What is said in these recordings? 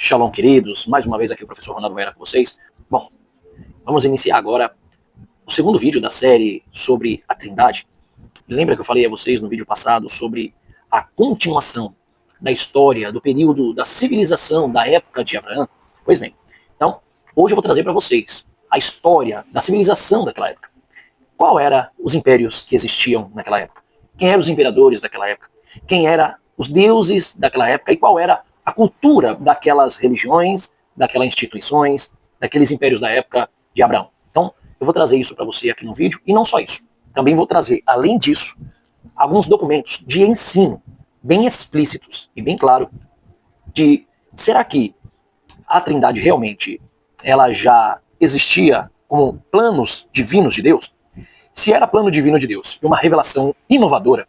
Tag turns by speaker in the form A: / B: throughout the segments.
A: Shalom, queridos. Mais uma vez aqui o professor Ronaldo Vera com vocês. Bom, vamos iniciar agora o segundo vídeo da série sobre a Trindade. Lembra que eu falei a vocês no vídeo passado sobre a continuação da história, do período da civilização da época de Abraão? Pois bem, então, hoje eu vou trazer para vocês a história da civilização daquela época. Qual eram os impérios que existiam naquela época? Quem eram os imperadores daquela época? Quem eram os deuses daquela época? E qual era a cultura daquelas religiões, daquelas instituições, daqueles impérios da época de Abraão? Então, eu vou trazer isso para você aqui no vídeo, e não só isso. Também vou trazer, além disso, alguns documentos de ensino bem explícitos e bem claro de será que a Trindade realmente ela já existia como planos divinos de Deus? Se era plano divino de Deus e uma revelação inovadora,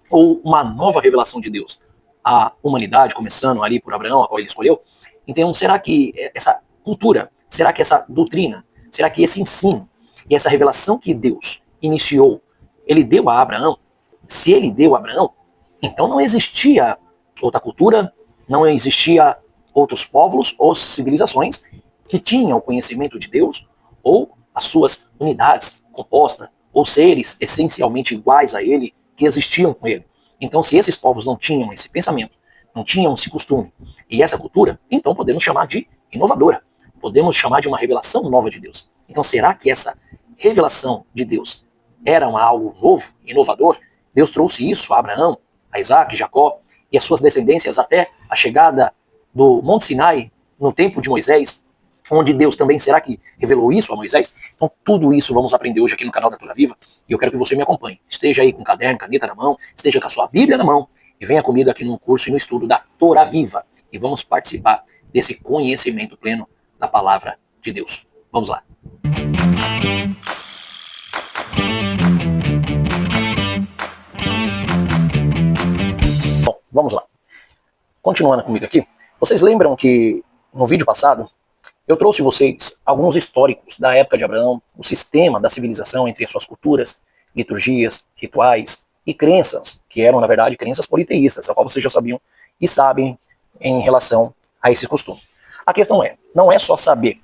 A: ou uma nova revelação de Deus à humanidade, começando ali por Abraão, a qual ele escolheu, então será que essa cultura, será que essa doutrina, será que esse ensino e essa revelação que Deus iniciou, ele deu a Abraão? Se ele deu a Abraão, então não existia outra cultura, não existia outros povos ou civilizações que tinham o conhecimento de Deus ou as suas unidades compostas ou seres essencialmente iguais a ele que existiam com ele. Então, se esses povos não tinham esse pensamento, não tinham esse costume e essa cultura, então podemos chamar de inovadora. Podemos chamar de uma revelação nova de Deus. Então, será que essa revelação de Deus era algo novo, inovador? Deus trouxe isso a Abraão, a Isaac, Jacó e as suas descendências até a chegada do Monte Sinai, no tempo de Moisés, onde Deus também, será que revelou isso a Moisés? Então tudo isso vamos aprender hoje aqui no canal da Torá Viva, e eu quero que você me acompanhe. Esteja aí com caderno, caneta na mão, esteja com a sua Bíblia na mão, e venha comigo aqui no curso e no estudo da Torá Viva, e vamos participar desse conhecimento pleno da Palavra de Deus. Vamos lá. Bom, vamos lá. Continuando comigo aqui, vocês lembram que no vídeo passado eu trouxe vocês alguns históricos da época de Abraão, o sistema da civilização entre as suas culturas, liturgias, rituais e crenças, que eram, na verdade, crenças politeístas, a qual vocês já sabiam e sabem em relação a esse costume. A questão não é só saber,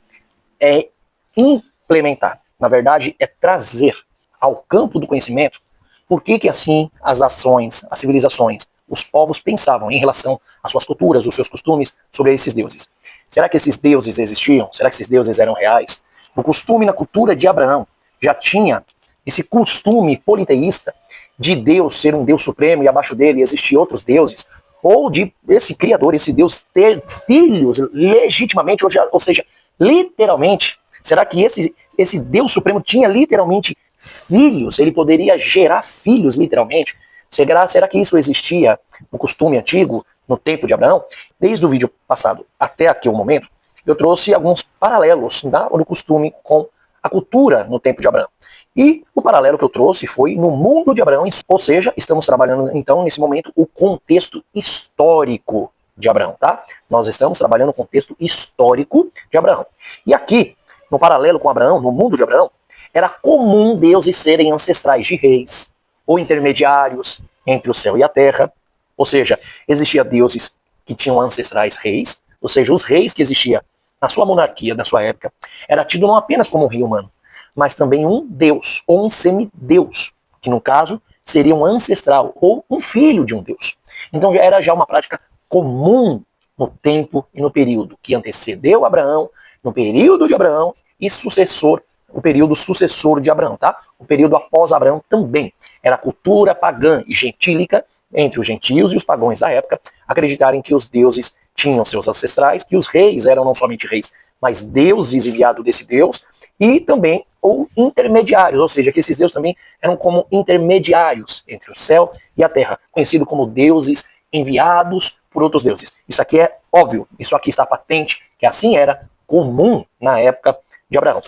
A: é implementar. Na verdade, é trazer ao campo do conhecimento por que assim as nações, as civilizações, os povos pensavam em relação às suas culturas, os seus costumes sobre esses deuses. Será que esses deuses existiam? Será que esses deuses eram reais? No costume, na cultura de Abraão, já tinha esse costume politeísta de Deus ser um Deus supremo e abaixo dele existiam outros deuses, ou de esse Criador, esse Deus ter filhos legitimamente, ou seja, literalmente. Será que esse Deus supremo tinha literalmente filhos? Ele poderia gerar filhos literalmente? Será que isso existia no costume antigo, no tempo de Abraão? Desde o vídeo passado até aqui o momento, eu trouxe alguns paralelos no costume com a cultura no tempo de Abraão. E o paralelo que eu trouxe foi no mundo de Abraão, ou seja, estamos trabalhando então nesse momento o contexto histórico de Abraão, tá? Nós estamos trabalhando o contexto histórico de Abraão. E aqui, no paralelo com Abraão, no mundo de Abraão, era comum deuses serem ancestrais de reis, ou intermediários entre o céu e a terra. Ou seja, existiam deuses que tinham ancestrais reis, ou seja, os reis que existiam na sua monarquia, da sua época, era tido não apenas como um rei humano, mas também um deus, ou um semideus, que no caso seria um ancestral, ou um filho de um deus. Então era já uma prática comum no tempo e no período que antecedeu Abraão, no período de Abraão e sucessor, o período sucessor de Abraão, tá? O período após Abraão também. Era a cultura pagã e gentílica entre os gentios e os pagãos da época acreditarem que os deuses tinham seus ancestrais, que os reis eram não somente reis, mas deuses enviados desse Deus, e também ou intermediários, ou seja, que esses deuses também eram como intermediários entre o céu e a terra, conhecido como deuses enviados por outros deuses. Isso aqui é óbvio, isso aqui está patente, que assim era comum na época de Abraão.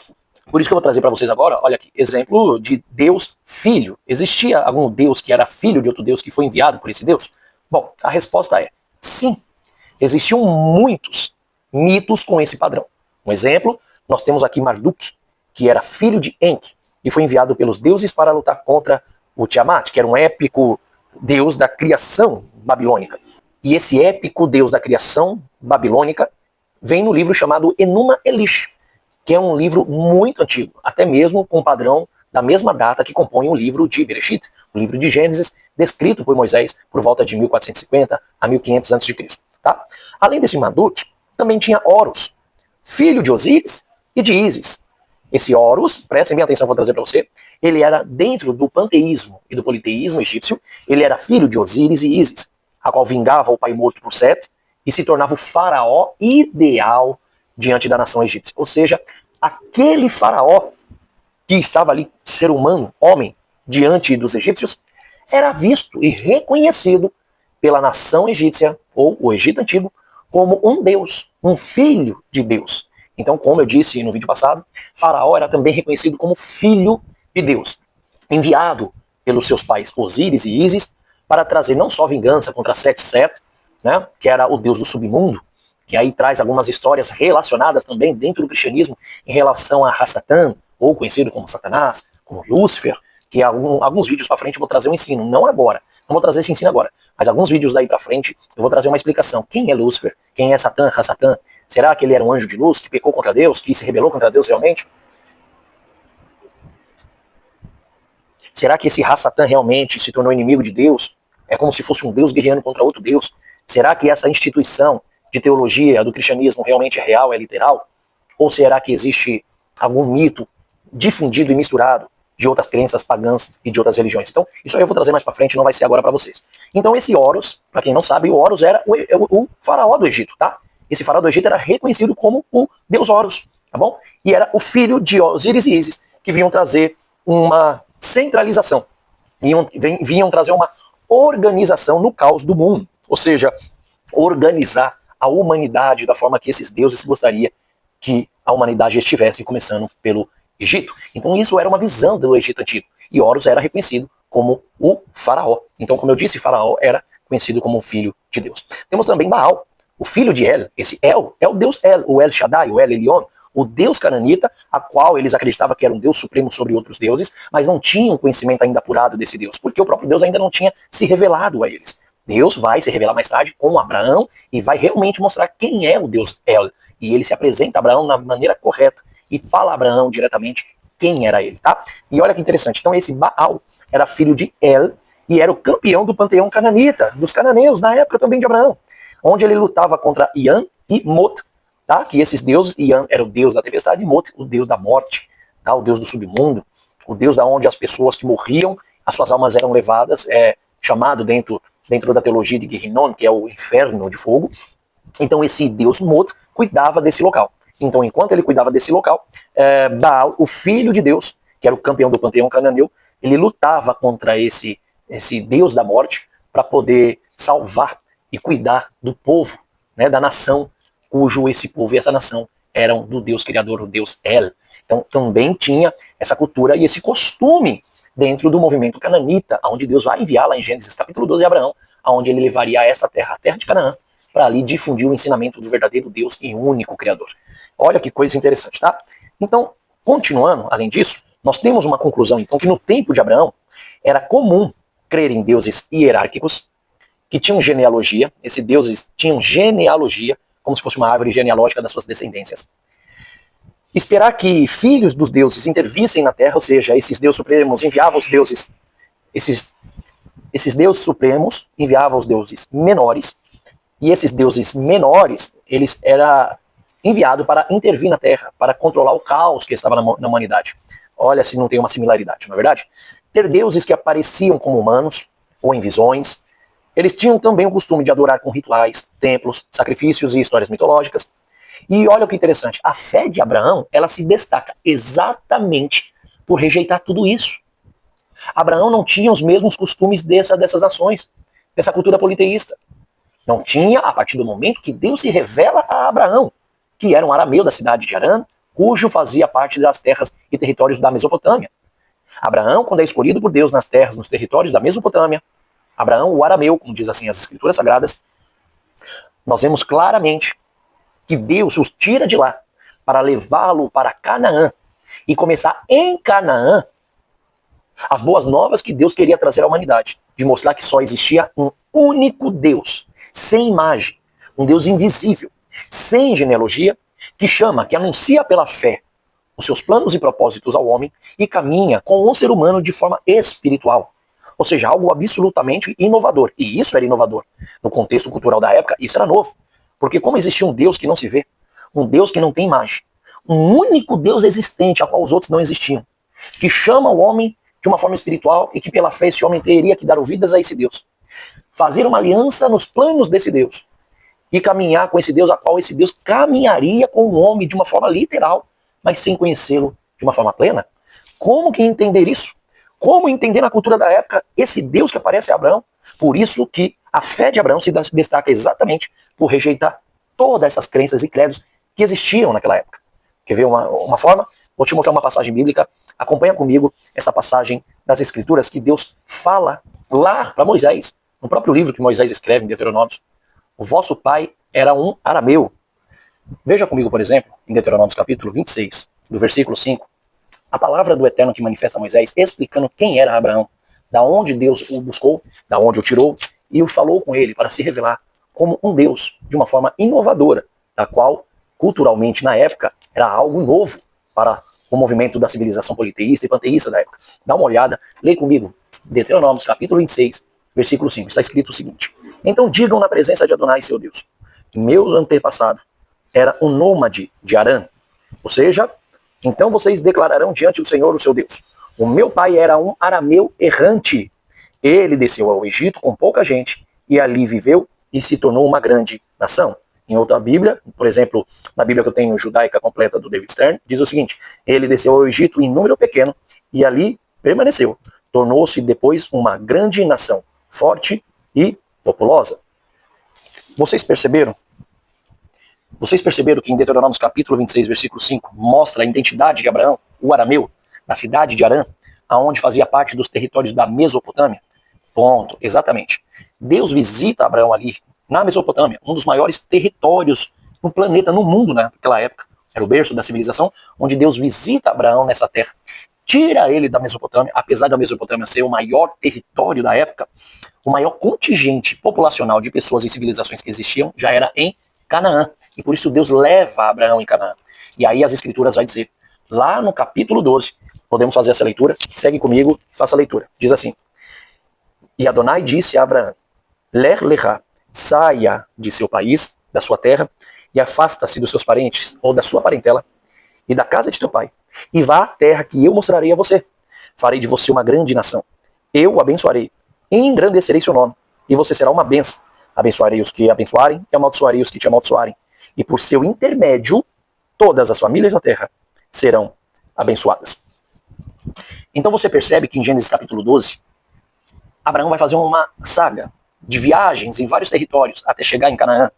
A: Por isso que eu vou trazer para vocês agora, olha aqui, exemplo de Deus filho. Existia algum Deus que era filho de outro Deus que foi enviado por esse Deus? Bom, a resposta é sim. Existiam muitos mitos com esse padrão. Um exemplo, nós temos aqui Marduk, que era filho de Enki, e foi enviado pelos deuses para lutar contra o Tiamat, que era um épico deus da criação babilônica. E esse épico deus da criação babilônica vem no livro chamado Enuma Elish, que é um livro muito antigo, até mesmo com o padrão da mesma data que compõe o livro de Bereshit, o livro de Gênesis, descrito por Moisés por volta de 1450 a 1500 a.C. Tá? Além desse Marduk, também tinha Horus, filho de Osíris e de Ísis. Esse Horus, prestem bem atenção que eu vou trazer para você, ele era dentro do panteísmo e do politeísmo egípcio, ele era filho de Osíris e Ísis, a qual vingava o pai morto por Sete e se tornava o faraó ideal diante da nação egípcia. Ou seja, aquele faraó que estava ali, ser humano, homem, diante dos egípcios, era visto e reconhecido pela nação egípcia, ou o Egito Antigo, como um deus, um filho de Deus. Então, como eu disse no vídeo passado, Faraó era também reconhecido como filho de Deus, enviado pelos seus pais Osíris e Ísis para trazer não só vingança contra Set, né, que era o deus do submundo, que aí traz algumas histórias relacionadas também dentro do cristianismo em relação a Hassatan, ou conhecido como Satanás, como Lúcifer, que alguns vídeos para frente eu vou trazer um ensino, não agora, não vou trazer esse ensino agora, mas alguns vídeos daí para frente eu vou trazer uma explicação. Quem é Lúcifer? Quem é Satã, Hassatan? Será que ele era um anjo de luz que pecou contra Deus, que se rebelou contra Deus realmente? Será que esse Hassatan realmente se tornou inimigo de Deus? É como se fosse um Deus guerreando contra outro Deus? Será que essa instituição de teologia do cristianismo realmente é real, é literal? Ou será que existe algum mito difundido e misturado de outras crenças pagãs e de outras religiões? Então, isso aí eu vou trazer mais pra frente, não vai ser agora para vocês. Então, esse Horus, para quem não sabe, o Horus era o faraó do Egito, tá? Esse faraó do Egito era reconhecido como o deus Horus, tá bom? E era o filho de Osíris e Ísis, que vinham trazer uma centralização, vinham trazer uma organização no caos do mundo, ou seja, organizar a humanidade da forma que esses deuses gostaria que a humanidade estivesse, começando pelo Egito. Então isso era uma visão do Egito Antigo, e Horus era reconhecido como o faraó. Então, como eu disse, faraó era conhecido como o filho de Deus. Temos também Baal, o filho de El. Esse El é o deus El, o El Shaddai, o El Elyon, o deus cananita, a qual eles acreditavam que era um deus supremo sobre outros deuses, mas não tinham conhecimento ainda apurado desse deus, porque o próprio Deus ainda não tinha se revelado a eles. Deus vai se revelar mais tarde com Abraão e vai realmente mostrar quem é o Deus El. E ele se apresenta a Abraão na maneira correta e fala a Abraão diretamente quem era ele, tá? E olha que interessante. Então esse Baal era filho de El e era o campeão do panteão cananita, dos cananeus, na época também de Abraão, onde ele lutava contra Ian e Mot, tá? Que esses deuses, Ian era o deus da tempestade e Mot, o deus da morte, tá? O deus do submundo, o deus da onde as pessoas que morriam, as suas almas eram levadas, chamado dentro da teologia de Gehinnom, que é o inferno de fogo. Então esse deus Mot cuidava desse local. Então enquanto ele cuidava desse local, Baal, o filho de Deus, que era o campeão do panteão cananeu, ele lutava contra esse deus da morte para poder salvar e cuidar do povo, né, da nação, cujo esse povo e essa nação eram do Deus criador, o Deus El. Então também tinha essa cultura e esse costume dentro do movimento cananita, onde Deus vai enviar lá em Gênesis capítulo 12 Abraão, onde ele levaria a esta terra, a terra de Canaã, para ali difundir o ensinamento do verdadeiro Deus e único Criador. Olha que coisa interessante, tá? Então, continuando, além disso, nós temos uma conclusão, então, que no tempo de Abraão era comum crer em deuses hierárquicos, que tinham genealogia, esses deuses tinham genealogia, como se fosse uma árvore genealógica das suas descendências. Esperar que filhos dos deuses intervissem na terra, ou seja, esses deuses supremos enviavam os deuses, esses deuses supremos enviavam os deuses menores, e esses deuses menores, eles eram enviados para intervir na terra, para controlar o caos que estava na humanidade. Olha se não tem uma similaridade, não é verdade? Ter deuses que apareciam como humanos, ou em visões. Eles tinham também o costume de adorar com rituais, templos, sacrifícios e histórias mitológicas. E olha que interessante, a fé de Abraão, ela se destaca exatamente por rejeitar tudo isso. Abraão não tinha os mesmos costumes dessas nações, dessa cultura politeísta. Não tinha a partir do momento que Deus se revela a Abraão, que era um arameu da cidade de Harã, cujo fazia parte das terras e territórios da Mesopotâmia. Abraão, quando é escolhido por Deus nas terras, nos territórios da Mesopotâmia, Abraão, o arameu, como diz assim as escrituras sagradas, nós vemos claramente que Deus os tira de lá para levá-lo para Canaã e começar em Canaã as boas novas que Deus queria trazer à humanidade, de mostrar que só existia um único Deus, sem imagem, um Deus invisível, sem genealogia, que chama, que anuncia pela fé os seus planos e propósitos ao homem e caminha com o ser humano de forma espiritual. Ou seja, algo absolutamente inovador. E isso era inovador. No contexto cultural da época, isso era novo. Porque como existia um Deus que não se vê, um Deus que não tem imagem, um único Deus existente, a qual os outros não existiam, que chama o homem de uma forma espiritual e que pela fé esse homem teria que dar ouvidas a esse Deus. Fazer uma aliança nos planos desse Deus e caminhar com esse Deus, a qual esse Deus caminharia com o homem de uma forma literal, mas sem conhecê-lo de uma forma plena. Como que entender isso? Como entender na cultura da época esse Deus que aparece a Abraão? Por isso que a fé de Abraão se destaca exatamente por rejeitar todas essas crenças e credos que existiam naquela época. Quer ver uma forma? Vou te mostrar uma passagem bíblica. Acompanha comigo essa passagem das Escrituras que Deus fala lá para Moisés, no próprio livro que Moisés escreve em Deuteronômio. O vosso pai era um arameu. Veja comigo, por exemplo, em Deuteronômio capítulo 26, do versículo 5, a palavra do Eterno que manifesta a Moisés, explicando quem era Abraão, da onde Deus o buscou, da onde o tirou, e o falou com ele para se revelar como um Deus de uma forma inovadora, da qual, culturalmente, na época, era algo novo para o movimento da civilização politeísta e panteísta da época. Dá uma olhada, lê comigo, Deuteronômio capítulo 26, versículo 5, está escrito o seguinte: então digam na presença de Adonai, seu Deus, que meus antepassados era um nômade de Harã, ou seja, então vocês declararão diante do Senhor, o seu Deus: o meu pai era um arameu errante. Ele desceu ao Egito com pouca gente e ali viveu e se tornou uma grande nação. Em outra Bíblia, por exemplo, na Bíblia que eu tenho, judaica completa do David Stern, diz o seguinte: ele desceu ao Egito em número pequeno e ali permaneceu. Tornou-se depois uma grande nação, forte e populosa. Vocês perceberam? Vocês perceberam que em Deuteronômio capítulo 26, versículo 5, mostra a identidade de Abraão, o arameu, da cidade de Harã, aonde fazia parte dos territórios da Mesopotâmia? Ponto, exatamente. Deus visita Abraão ali, na Mesopotâmia, um dos maiores territórios no planeta, no mundo naquela época. Era o berço da civilização, onde Deus visita Abraão nessa terra. Tira ele da Mesopotâmia, apesar da Mesopotâmia ser o maior território da época, o maior contingente populacional de pessoas e civilizações que existiam já era em Canaã. E por isso Deus leva Abraão em Canaã. E aí as Escrituras vai dizer, lá no capítulo 12, podemos fazer essa leitura, segue comigo, faça a leitura. Diz assim: e Adonai disse a Abraão: Ler lecha, saia de seu país, da sua terra, e afasta-se dos seus parentes, ou da sua parentela, e da casa de teu pai, e vá à terra que eu mostrarei a você. Farei de você uma grande nação. Eu o abençoarei, engrandecerei seu nome, e você será uma bênção. Abençoarei os que abençoarem, e amaldiçoarei os que te amaldiçoarem. E por seu intermédio, todas as famílias da terra serão abençoadas. Então você percebe que em Gênesis capítulo 12, Abraão vai fazer uma saga de viagens em vários territórios até chegar em Canaã,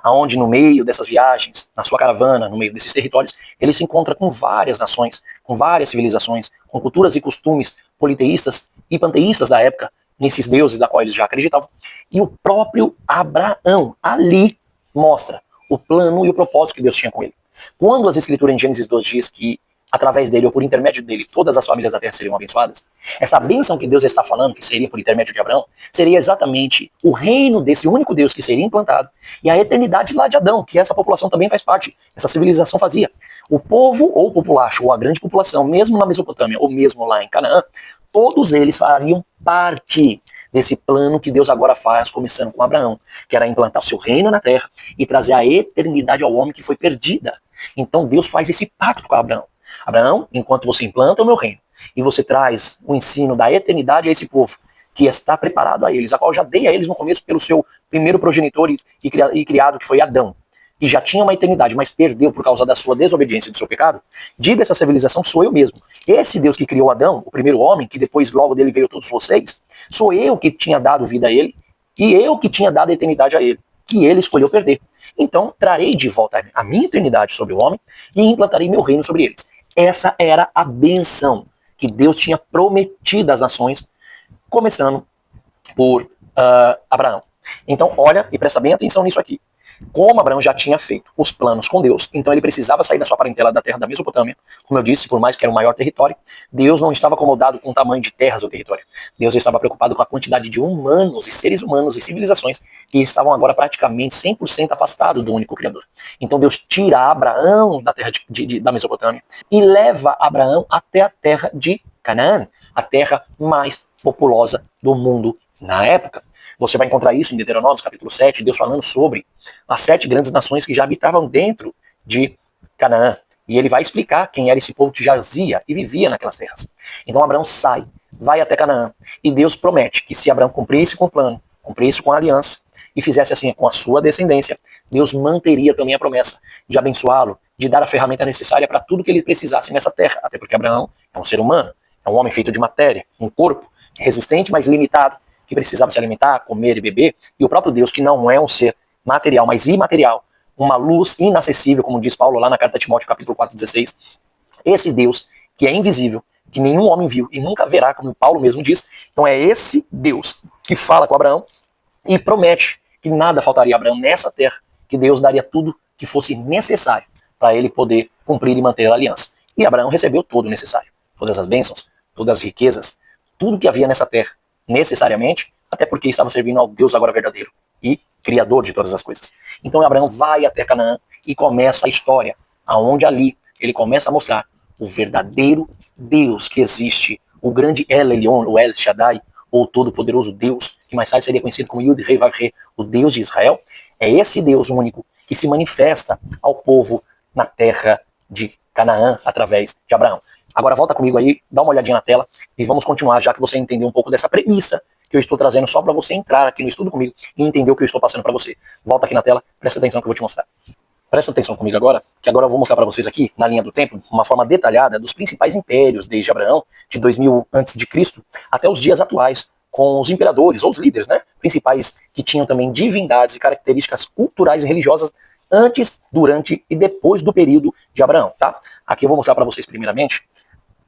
A: aonde no meio dessas viagens, na sua caravana, no meio desses territórios, ele se encontra com várias nações, com várias civilizações, com culturas e costumes politeístas e panteístas da época, nesses deuses da qual eles já acreditavam. E o próprio Abraão ali mostra o plano e o propósito que Deus tinha com ele. Quando as Escrituras em Gênesis 2 diz que através dele ou por intermédio dele todas as famílias da terra seriam abençoadas, essa bênção que Deus está falando, que seria por intermédio de Abraão, seria exatamente o reino desse único Deus que seria implantado e a eternidade lá de Adão, que essa população também faz parte, essa civilização fazia. O povo ou o populacho ou a grande população, mesmo na Mesopotâmia ou mesmo lá em Canaã, todos eles fariam parte desse plano que Deus agora faz, começando com Abraão, que era implantar o seu reino na terra e trazer a eternidade ao homem que foi perdida. Então Deus faz esse pacto com Abraão. Abraão, enquanto você implanta o meu reino e você traz o ensino da eternidade a esse povo, que está preparado a eles, a qual eu já dei a eles no começo pelo seu primeiro progenitor e criado, que foi Adão, que já tinha uma eternidade, mas perdeu por causa da sua desobediência e do seu pecado, diga essa civilização que sou eu mesmo. Esse Deus que criou Adão, o primeiro homem, que depois logo dele veio todos vocês, sou eu que tinha dado vida a ele e eu que tinha dado a eternidade a ele, que ele escolheu perder. Então trarei de volta a minha eternidade sobre o homem e implantarei meu reino sobre eles. Essa era a bênção que Deus tinha prometido às nações, começando por Abraão. Então olha e presta bem atenção nisso aqui. Como Abraão já tinha feito os planos com Deus, então ele precisava sair da sua parentela da terra da Mesopotâmia. Como eu disse, por mais que era o maior território, Deus não estava acomodado com o tamanho de terras ou território. Deus estava preocupado com a quantidade de humanos e seres humanos e civilizações que estavam agora praticamente 100% afastados do único Criador. Então Deus tira Abraão da terra da Mesopotâmia e leva Abraão até a terra de Canaã, a terra mais populosa do mundo na época. Você vai encontrar isso em Deuteronômio, capítulo 7, Deus falando sobre as 7 grandes nações que já habitavam dentro de Canaã. E ele vai explicar quem era esse povo que jazia e vivia naquelas terras. Então Abraão sai, vai até Canaã, e Deus promete que se Abraão cumprisse com o plano, cumprisse com a aliança, e fizesse assim com a sua descendência, Deus manteria também a promessa de abençoá-lo, de dar a ferramenta necessária para tudo que ele precisasse nessa terra. Até porque Abraão é um ser humano, é um homem feito de matéria, um corpo resistente, mas limitado, que precisava se alimentar, comer e beber, e o próprio Deus, que não é um ser material, mas imaterial, uma luz inacessível, como diz Paulo lá na carta a Timóteo, capítulo 4:16, esse Deus que é invisível, que nenhum homem viu e nunca verá, como Paulo mesmo diz, então é esse Deus que fala com Abraão e promete que nada faltaria a Abraão nessa terra, que Deus daria tudo que fosse necessário para ele poder cumprir e manter a aliança. E Abraão recebeu todo o necessário, todas as bênçãos, todas as riquezas, tudo que havia nessa terra, necessariamente, até porque estava servindo ao Deus agora verdadeiro e criador de todas as coisas. Então Abraão vai até Canaã e começa a história, aonde ali ele começa a mostrar o verdadeiro Deus que existe, o grande El Elyon, o El Shaddai, ou todo-poderoso Deus, que mais tarde seria conhecido como Yud Rei Vav Rei, o Deus de Israel. É esse Deus único que se manifesta ao povo na terra de Canaã através de Abraão. Agora volta comigo aí, dá uma olhadinha na tela e vamos continuar, já que você entendeu um pouco dessa premissa que eu estou trazendo só para você entrar aqui no estudo comigo e entender o que eu estou passando para você. Volta aqui na tela, presta atenção que eu vou te mostrar. Presta atenção comigo agora, que agora eu vou mostrar para vocês aqui, na linha do tempo, uma forma detalhada dos principais impérios desde Abraão, de 2000 a.C., até os dias atuais, com os imperadores, ou os líderes, né, principais, que tinham também divindades e características culturais e religiosas antes, durante e depois do período de Abraão, tá? Aqui eu vou mostrar para vocês, primeiramente,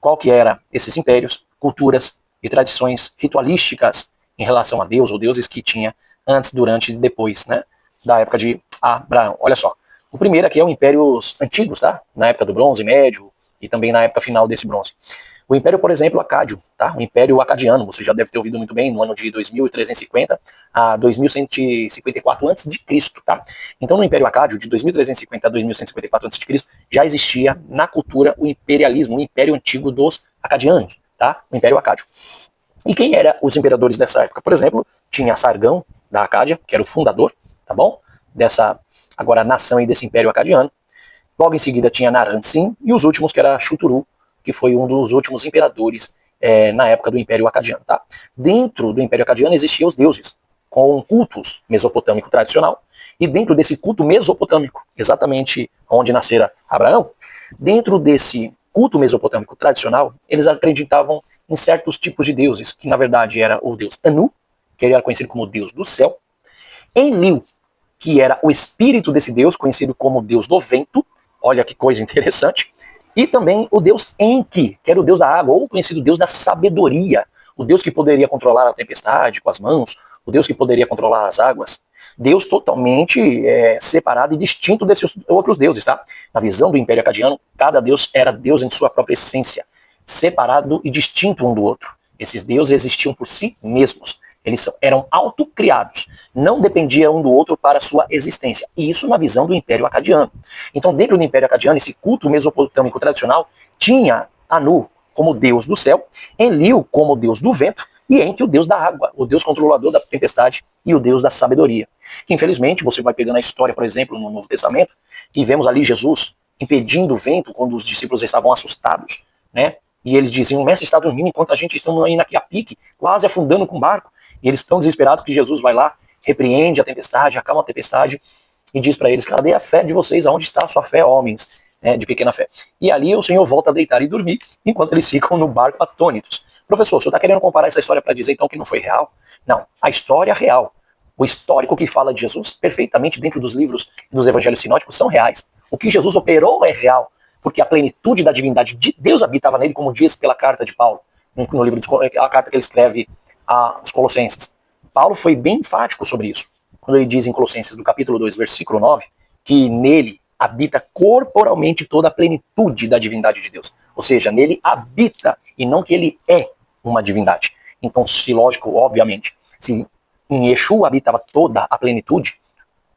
A: qual que eram esses impérios, culturas e tradições ritualísticas em relação a Deus, ou deuses que tinha antes, durante e depois, né, da época de Abraão. Olha só, o primeiro aqui é o Impérios Antigos, tá? Na época do Bronze Médio e também na época final desse Bronze. O Império, por exemplo, Acádio, tá? O Império Acadiano, você já deve ter ouvido muito bem, no ano de 2350 a 2154 a.C., tá? Então, no Império Acádio, de 2350 a 2154 a.C., já existia na cultura o imperialismo, o Império Antigo dos Acadianos, tá? O Império Acádio. E quem eram os imperadores dessa época? Por exemplo, tinha Sargão, da Acádia, que era o fundador, tá bom? Dessa, agora, nação e desse Império Acadiano. Logo em seguida tinha Naram-Sin, e os últimos, que era Shuturu, que foi um dos últimos imperadores na época do Império Acadiano. Tá? Dentro do Império Acadiano existiam os deuses, com cultos mesopotâmico tradicional, e dentro desse culto mesopotâmico, exatamente onde nascera Abraão, dentro desse culto mesopotâmico tradicional, eles acreditavam em certos tipos de deuses, que na verdade era o deus Anu, que ele era conhecido como o deus do céu, Enlil, que era o espírito desse deus, conhecido como o deus do vento, olha que coisa interessante, e também o deus Enki, que era o deus da água, ou conhecido deus da sabedoria, o deus que poderia controlar a tempestade com as mãos, o deus que poderia controlar as águas. Deus totalmente separado e distinto desses outros deuses, tá? Na visão do Império Acadiano, cada deus era deus em sua própria essência, separado e distinto um do outro. Esses deuses existiam por si mesmos. Eles eram autocriados, não dependiam um do outro para sua existência. E isso na visão do Império Acadiano. Então, dentro do Império Acadiano, esse culto mesopotâmico tradicional tinha Anu como deus do céu, Enlil como deus do vento, e Enki o deus da água, o deus controlador da tempestade e o deus da sabedoria. Infelizmente, você vai pegando a história, por exemplo, no Novo Testamento, e vemos ali Jesus impedindo o vento quando os discípulos estavam assustados, né? E eles diziam, o mestre está dormindo enquanto a gente está indo aqui a pique, quase afundando com o barco. E eles estão desesperados que Jesus vai lá, repreende a tempestade, acalma a tempestade e diz para eles, cadê a fé de vocês? Aonde está a sua fé, homens de pequena fé? E ali o Senhor volta a deitar e dormir, enquanto eles ficam no barco atônitos. Professor, o senhor está querendo comparar essa história para dizer então que não foi real? Não, a história real, o histórico que fala de Jesus, perfeitamente dentro dos livros e dos evangelhos sinóticos, são reais. O que Jesus operou é real, porque a plenitude da divindade de Deus habitava nele, como diz pela carta de Paulo, no livro a carta que ele escreve aos Colossenses. Paulo foi bem enfático sobre isso. quando ele diz em Colossenses, do capítulo 2, versículo 9, que nele habita corporalmente toda a plenitude da divindade de Deus. Ou seja, nele habita, e não que ele é uma divindade. Então, se lógico, obviamente, se em Yeshua habitava toda a plenitude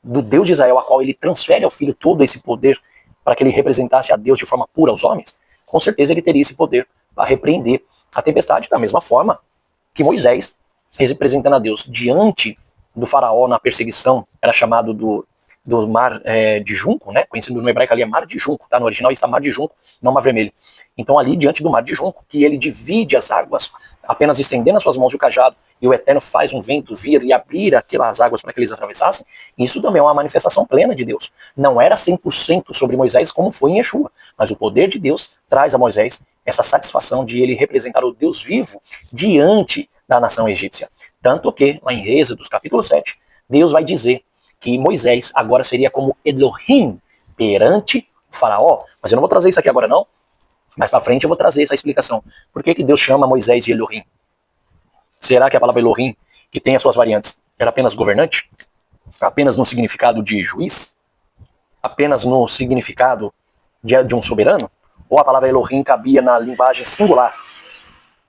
A: do Deus de Israel, a qual ele transfere ao Filho todo esse poder para que ele representasse a Deus de forma pura aos homens, com certeza ele teria esse poder para repreender a tempestade, da mesma forma que Moisés, representando a Deus diante do faraó na perseguição, era chamado do mar de junco, né? Conhecido no hebraico ali é mar de junco, tá? No original está mar de junco, não mar vermelho. Então ali diante do mar de junco, que ele divide as águas, apenas estendendo as suas mãos e o cajado, e o Eterno faz um vento vir e abrir aquelas águas para que eles atravessassem, isso também é uma manifestação plena de Deus. Não era 100% sobre Moisés como foi em Yeshua, mas o poder de Deus traz a Moisés essa satisfação de ele representar o Deus vivo diante da nação egípcia. Tanto que, lá em Êxodo, capítulo 7, Deus vai dizer que Moisés agora seria como Elohim perante o faraó. Mas eu não vou trazer isso aqui agora não. Mais pra frente eu vou trazer essa explicação. Por que Deus chama Moisés de Elohim? Será que a palavra Elohim, que tem as suas variantes, era apenas governante? Apenas no significado de juiz? Apenas no significado de um soberano? Ou a palavra Elohim cabia na linguagem singular?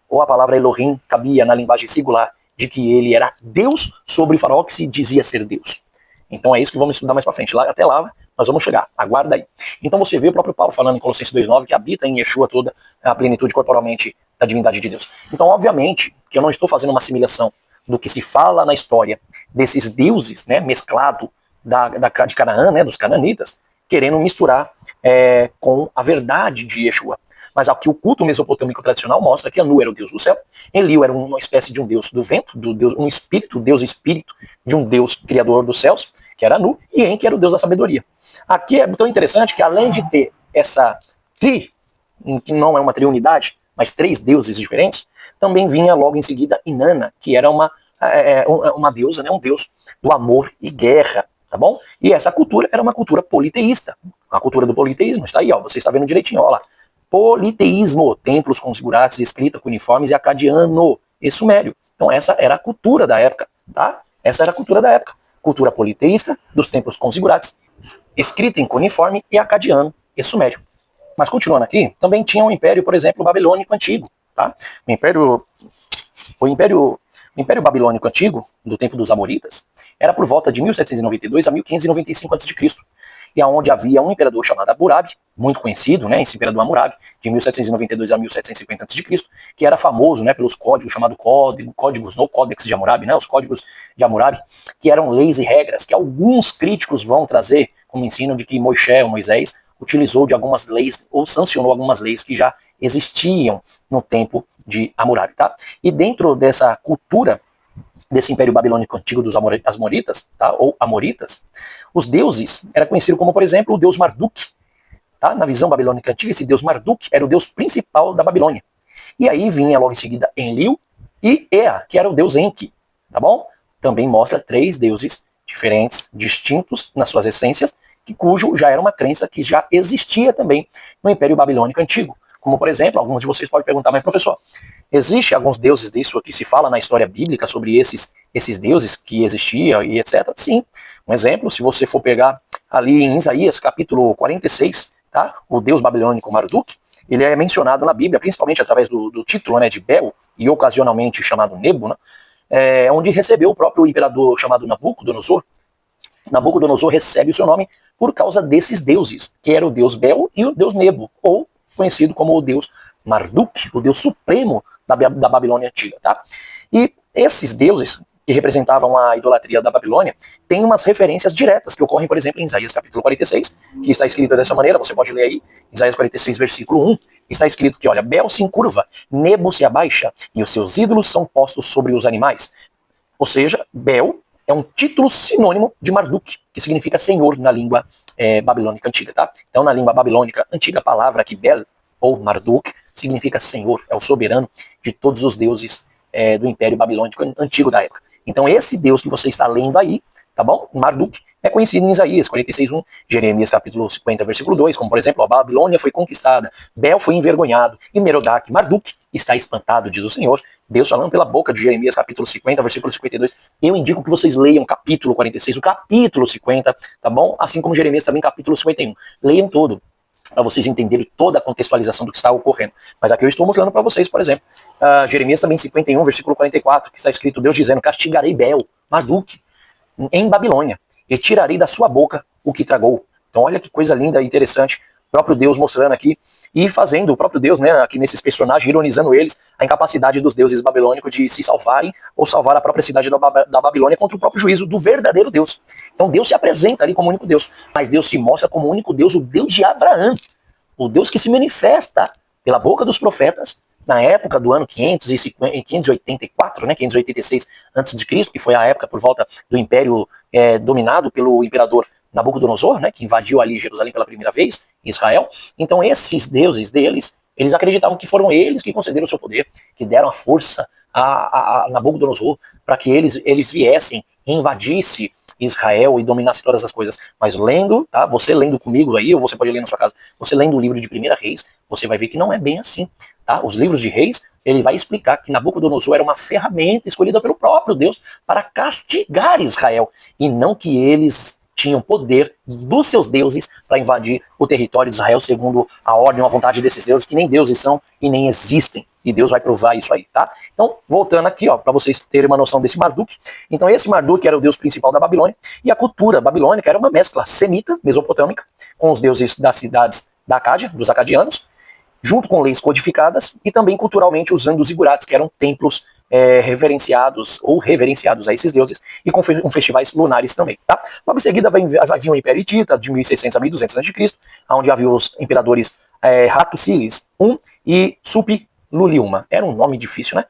A: Ou a palavra Elohim cabia na linguagem singular de que ele era Deus sobre o faraó que se dizia ser Deus? Então é isso que vamos estudar mais pra frente. Até lá nós vamos chegar. Aguarda aí. Então você vê o próprio Paulo falando em Colossenses 2,9 que habita em Yeshua toda a plenitude corporalmente da divindade de Deus. Então, obviamente, que eu não estou fazendo uma assimilação do que se fala na história desses deuses, né, mesclado de Canaã, né, dos cananitas, querendo misturar com a verdade de Yeshua. Mas aqui o culto mesopotâmico tradicional mostra que Anu era o deus do céu, Enlil era uma espécie de um deus do vento, um espírito, deus espírito de um deus criador dos céus, que era Anu, e Enki era o deus da sabedoria. Aqui é tão interessante que além de ter essa que não é uma triunidade, mas 3 deuses diferentes, também vinha logo em seguida Inanna, que era uma deusa, né, um deus do amor e guerra, tá bom? E essa cultura era uma cultura politeísta. A cultura do politeísmo está aí, ó, você está vendo direitinho, ó lá. Politeísmo, templos com zigurates, escrita com uniformes e acadiano e sumério. Então essa era a cultura da época, tá? Essa era a cultura da época. Cultura politeísta, dos templos com zigurates, escrita em cuneiforme e acadiano e sumério. Mas continuando aqui, também tinha um império, por exemplo, babilônico antigo, tá? O império babilônico antigo, do tempo dos amoritas, era por volta de 1792 a 1595 a.C., e aonde havia um imperador chamado Hammurabi, muito conhecido, né, esse imperador Hammurabi, de 1792 a 1750 a.C., que era famoso, né, pelos códigos, chamado códigos, no Códex de Hammurabi, né, os códigos de Hammurabi, que eram leis e regras que alguns críticos vão trazer como ensino de que Moisés utilizou de algumas leis, ou sancionou algumas leis que já existiam no tempo de Hammurabi, tá? E dentro dessa cultura desse império babilônico antigo dos Amoritas, tá? Ou Amoritas, os deuses era conhecido como, por exemplo, o deus Marduk, tá? Na visão babilônica antiga, esse deus Marduk era o deus principal da Babilônia. E aí vinha logo em seguida Enlil e Ea, que era o deus Enki, tá bom? Também mostra 3 deuses diferentes, distintos nas suas essências, cujo já era uma crença que já existia também no Império Babilônico Antigo. Como, por exemplo, alguns de vocês podem perguntar, mas professor, existe alguns deuses disso que se fala na história bíblica sobre esses deuses que existiam e etc? Sim. Um exemplo, se você for pegar ali em Isaías, capítulo 46, tá? O deus babilônico Marduk, ele é mencionado na Bíblia, principalmente através do título, né, de Bel, e ocasionalmente chamado Nebo, né? Onde recebeu o próprio imperador chamado Nabucodonosor. Nabucodonosor recebe o seu nome por causa desses deuses, que era o deus Bel e o deus Nebo, ou conhecido como o deus Marduk, o deus supremo da Babilônia antiga, tá? E esses deuses, que representavam a idolatria da Babilônia, têm umas referências diretas, que ocorrem, por exemplo, em Isaías capítulo 46, que está escrito dessa maneira, você pode ler aí, Isaías 46, versículo 1, está escrito que, olha, Bel se encurva, Nebo se abaixa, e os seus ídolos são postos sobre os animais. Ou seja, Bel é um título sinônimo de Marduk, que significa senhor na língua babilônica antiga, tá? Então, na língua babilônica antiga, a palavra aqui, Bel, ou Marduk, significa senhor, é o soberano de todos os deuses do Império Babilônico antigo da época. Então, esse deus que você está lendo aí, tá bom? Marduk, é conhecido em Isaías 46:1, Jeremias capítulo 50, versículo 2, como por exemplo, a Babilônia foi conquistada, Bel foi envergonhado, e Merodach, Marduk, está espantado, diz o Senhor, Deus falando pela boca de Jeremias, capítulo 50, versículo 52. Eu indico que vocês leiam o capítulo 46, o capítulo 50, tá bom? Assim como Jeremias também, capítulo 51. Leiam todo, para vocês entenderem toda a contextualização do que está ocorrendo. Mas aqui eu estou mostrando para vocês, por exemplo, Jeremias também 51, versículo 44, que está escrito, Deus dizendo, castigarei Bel, Marduk, em Babilônia, e tirarei da sua boca o que tragou. Então olha que coisa linda e interessante, o próprio Deus mostrando aqui, e fazendo o próprio Deus, né, aqui nesses personagens, ironizando eles, a incapacidade dos deuses babilônicos de se salvarem, ou salvar a própria cidade da Babilônia contra o próprio juízo do verdadeiro Deus. Então Deus se apresenta ali como o único Deus, mas Deus se mostra como o único Deus, o Deus de Abraão, o Deus que se manifesta pela boca dos profetas, na época do ano 584, né, 586 a.C., que foi a época por volta do império dominado pelo imperador Nabucodonosor, né, que invadiu ali Jerusalém pela primeira vez, Israel. Então esses deuses deles, eles acreditavam que foram eles que concederam o seu poder, que deram a força a Nabucodonosor para que eles viessem e invadissem Israel e dominasse todas as coisas. Mas lendo, tá? Você lendo comigo aí, ou você pode ler na sua casa, você lendo o livro de 1 Reis, você vai ver que não é bem assim, tá? Os livros de Reis, ele vai explicar que Nabucodonosor era uma ferramenta escolhida pelo próprio Deus para castigar Israel, e não que eles tinham poder dos seus deuses para invadir o território de Israel segundo a ordem ou a vontade desses deuses, que nem deuses são e nem existem. E Deus vai provar isso aí, tá? Então, voltando aqui, ó, para vocês terem uma noção desse Marduk. Então, esse Marduk era o deus principal da Babilônia, e a cultura babilônica era uma mescla semita, mesopotâmica, com os deuses das cidades da Acádia, dos acadianos, junto com leis codificadas, e também culturalmente usando os zigurates, que eram templos reverenciados a esses deuses, e com festivais lunares também, tá? Logo em seguida vai vir o Império Hitita, de 1600 a 1200 a.C., onde havia os imperadores Hattusilis I e Suppiluliuma. Era um nome difícil, né?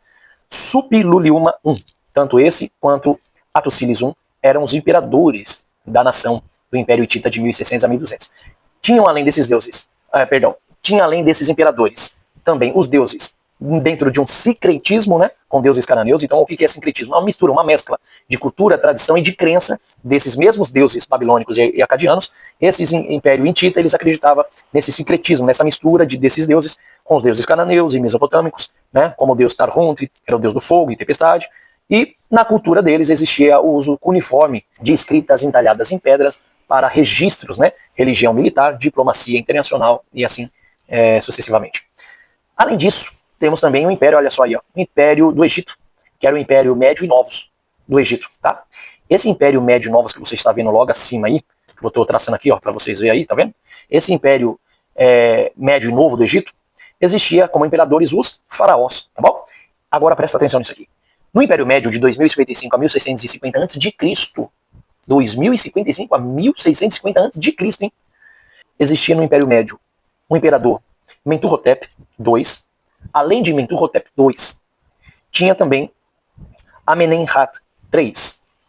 A: Suppiluliuma I. Tanto esse quanto Hattusilis I eram os imperadores da nação do Império Hitita de 1600 a 1200. Tinham além desses deuses, tinha além desses imperadores também os deuses dentro de um sincretismo, né, com deuses cananeus. Então, o que é sincretismo? É uma mistura, uma mescla de cultura, tradição e de crença desses mesmos deuses babilônicos e acadianos. Esses Império Hitita, eles acreditavam nesse sincretismo, nessa mistura desses deuses com os deuses cananeus e mesopotâmicos, né, como o deus Tarhunt, que era o deus do fogo e tempestade. E na cultura deles existia o uso uniforme de escritas entalhadas em pedras para registros, né, religião militar, diplomacia internacional e assim sucessivamente. Além disso, temos também o Império, olha só aí, ó, o Império do Egito, que era o Império Médio e Novos do Egito, tá? Esse Império Médio e Novos que você está vendo logo acima aí, que eu estou traçando aqui, ó, para vocês verem aí, tá vendo? Esse Império Médio e Novo do Egito existia como imperadores os faraós, tá bom? Agora presta atenção nisso aqui. No Império Médio de 2055 a 1650 a.C., 2055 a 1650 a.C., hein? Existia no Império Médio um imperador Mentuhotep II. Além de Mentuhotep II, tinha também Amenemhat III,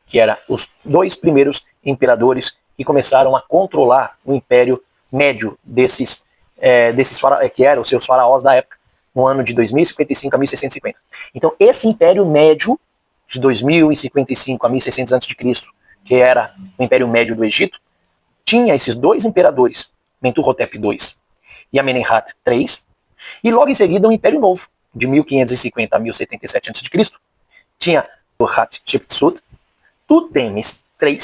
A: que eram os dois primeiros imperadores que começaram a controlar o Império Médio desses que eram os seus faraós da época, no ano de 2055 a 1650. Então, esse Império Médio, de 2055 a 1600 a.C., que era o Império Médio do Egito, tinha esses dois imperadores, Mentuhotep II e Amenemhat III, e logo em seguida um Império Novo, de 1550 a 1077 a.C., tinha o Hatshepsut, Tutemis III,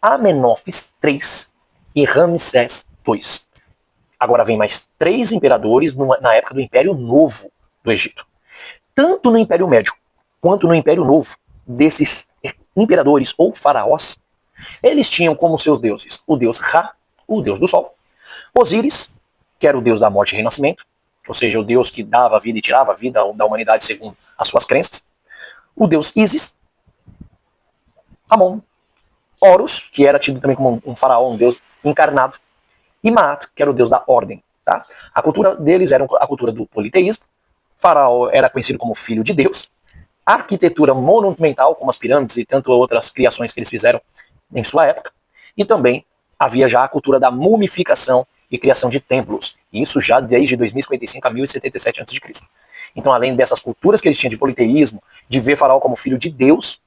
A: Amenófis III e Ramsés II. Agora vem mais 3 imperadores na época do Império Novo do Egito. Tanto no Império Médio quanto no Império Novo, desses imperadores ou faraós, eles tinham como seus deuses o deus Ra, o deus do sol, Osíris, que era o deus da morte e renascimento, ou seja, o deus que dava vida e tirava a vida da humanidade segundo as suas crenças, o deus Ísis, Amon, Horus, que era tido também como um faraó, um deus encarnado, e Maat, que era o deus da ordem. Tá? A cultura deles era a cultura do politeísmo, faraó era conhecido como filho de Deus, a arquitetura monumental, como as pirâmides e tantas outras criações que eles fizeram em sua época, e também havia já a cultura da mumificação e criação de templos, isso já desde 2055 a 1077 a.C. Então, além dessas culturas que eles tinham de politeísmo, de ver faraó como filho de Deus,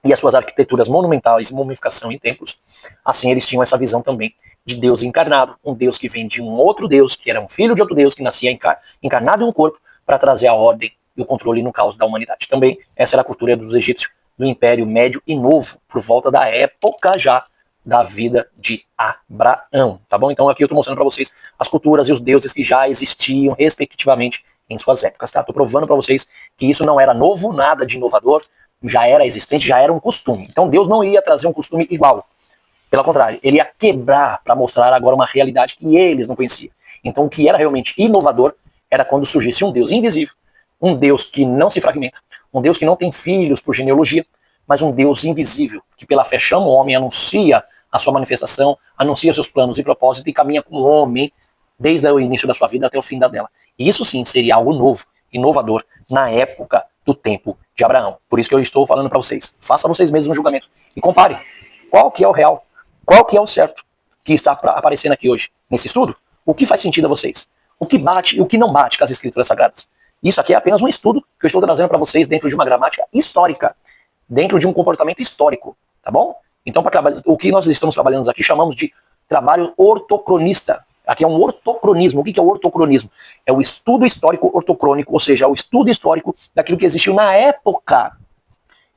A: e as suas arquiteturas monumentais, mumificação em templos, assim eles tinham essa visão também de Deus encarnado, um Deus que vem de um outro Deus, que era um filho de outro Deus, que nascia encarnado em um corpo, para trazer a ordem e o controle no caos da humanidade. Também essa era a cultura dos egípcios, do Império Médio e Novo, por volta da época já da vida de Abraão, tá bom? Então aqui eu estou mostrando para vocês as culturas e os deuses que já existiam, respectivamente, em suas épocas, tá? Estou provando para vocês que isso não era novo, nada de inovador, já era existente, já era um costume. Então Deus não ia trazer um costume igual. Pelo contrário, ele ia quebrar para mostrar agora uma realidade que eles não conheciam. Então o que era realmente inovador era quando surgisse um Deus invisível, um Deus que não se fragmenta, um Deus que não tem filhos por genealogia, mas um Deus invisível, que pela fé chama o homem, anuncia a sua manifestação, anuncia seus planos e propósitos e caminha com o homem desde o início da sua vida até o fim da dela. E isso sim seria algo novo, inovador, na época do tempo de Abraão. Por isso que eu estou falando para vocês. Faça vocês mesmos um julgamento e compare qual que é o real, qual que é o certo que está aparecendo aqui hoje nesse estudo. O que faz sentido a vocês? O que bate e o que não bate com as escrituras sagradas? Isso aqui é apenas um estudo que eu estou trazendo para vocês dentro de uma gramática histórica, dentro de um comportamento histórico, tá bom? Então, o que nós estamos trabalhando aqui chamamos de trabalho ortocronista. Aqui é um ortocronismo. O que é o ortocronismo? É o estudo histórico ortocrônico, ou seja, o estudo histórico daquilo que existiu na época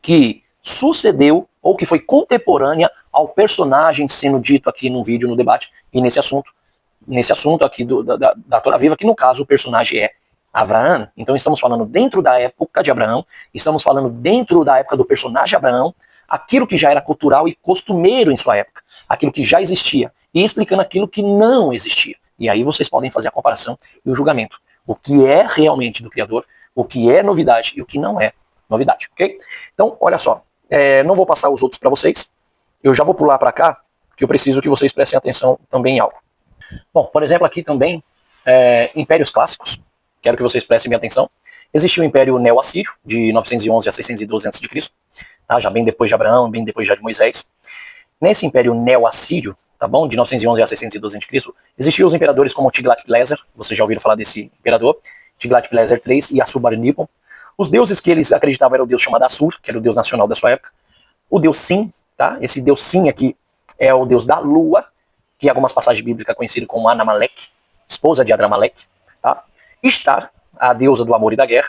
A: que sucedeu ou que foi contemporânea ao personagem sendo dito aqui no vídeo, no debate e nesse assunto aqui da Torá Viva, que no caso o personagem é Abraão. Então estamos falando dentro da época de Abraão, estamos falando dentro da época do personagem Abraão, aquilo que já era cultural e costumeiro em sua época, aquilo que já existia, e explicando aquilo que não existia. E aí vocês podem fazer a comparação e o julgamento. O que é realmente do Criador, o que é novidade e o que não é novidade, ok? Então, olha só, não vou passar os outros para vocês, eu já vou pular para cá, que eu preciso que vocês prestem atenção também em algo. Bom, por exemplo, aqui também, impérios clássicos, quero que vocês prestem bem atenção. Existiu o Império Neo-Assírio, de 911 a 612 a.C., tá? Já bem depois de Abraão, bem depois já de Moisés. Nesse Império Neo-Assírio, tá bom? De 911 a 612 a.C., existiam os imperadores como Tiglat-Pileser, vocês já ouviram falar desse imperador, Tiglat-Pileser III e Assurbanipal. Os deuses que eles acreditavam era o deus chamado Assur, que era o deus nacional da sua época. O deus Sim, tá? Esse deus Sim aqui é o deus da lua, que em algumas passagens bíblicas é conhecido como Anamalek, esposa de Adramalek, tá? Ishtar, a deusa do amor e da guerra.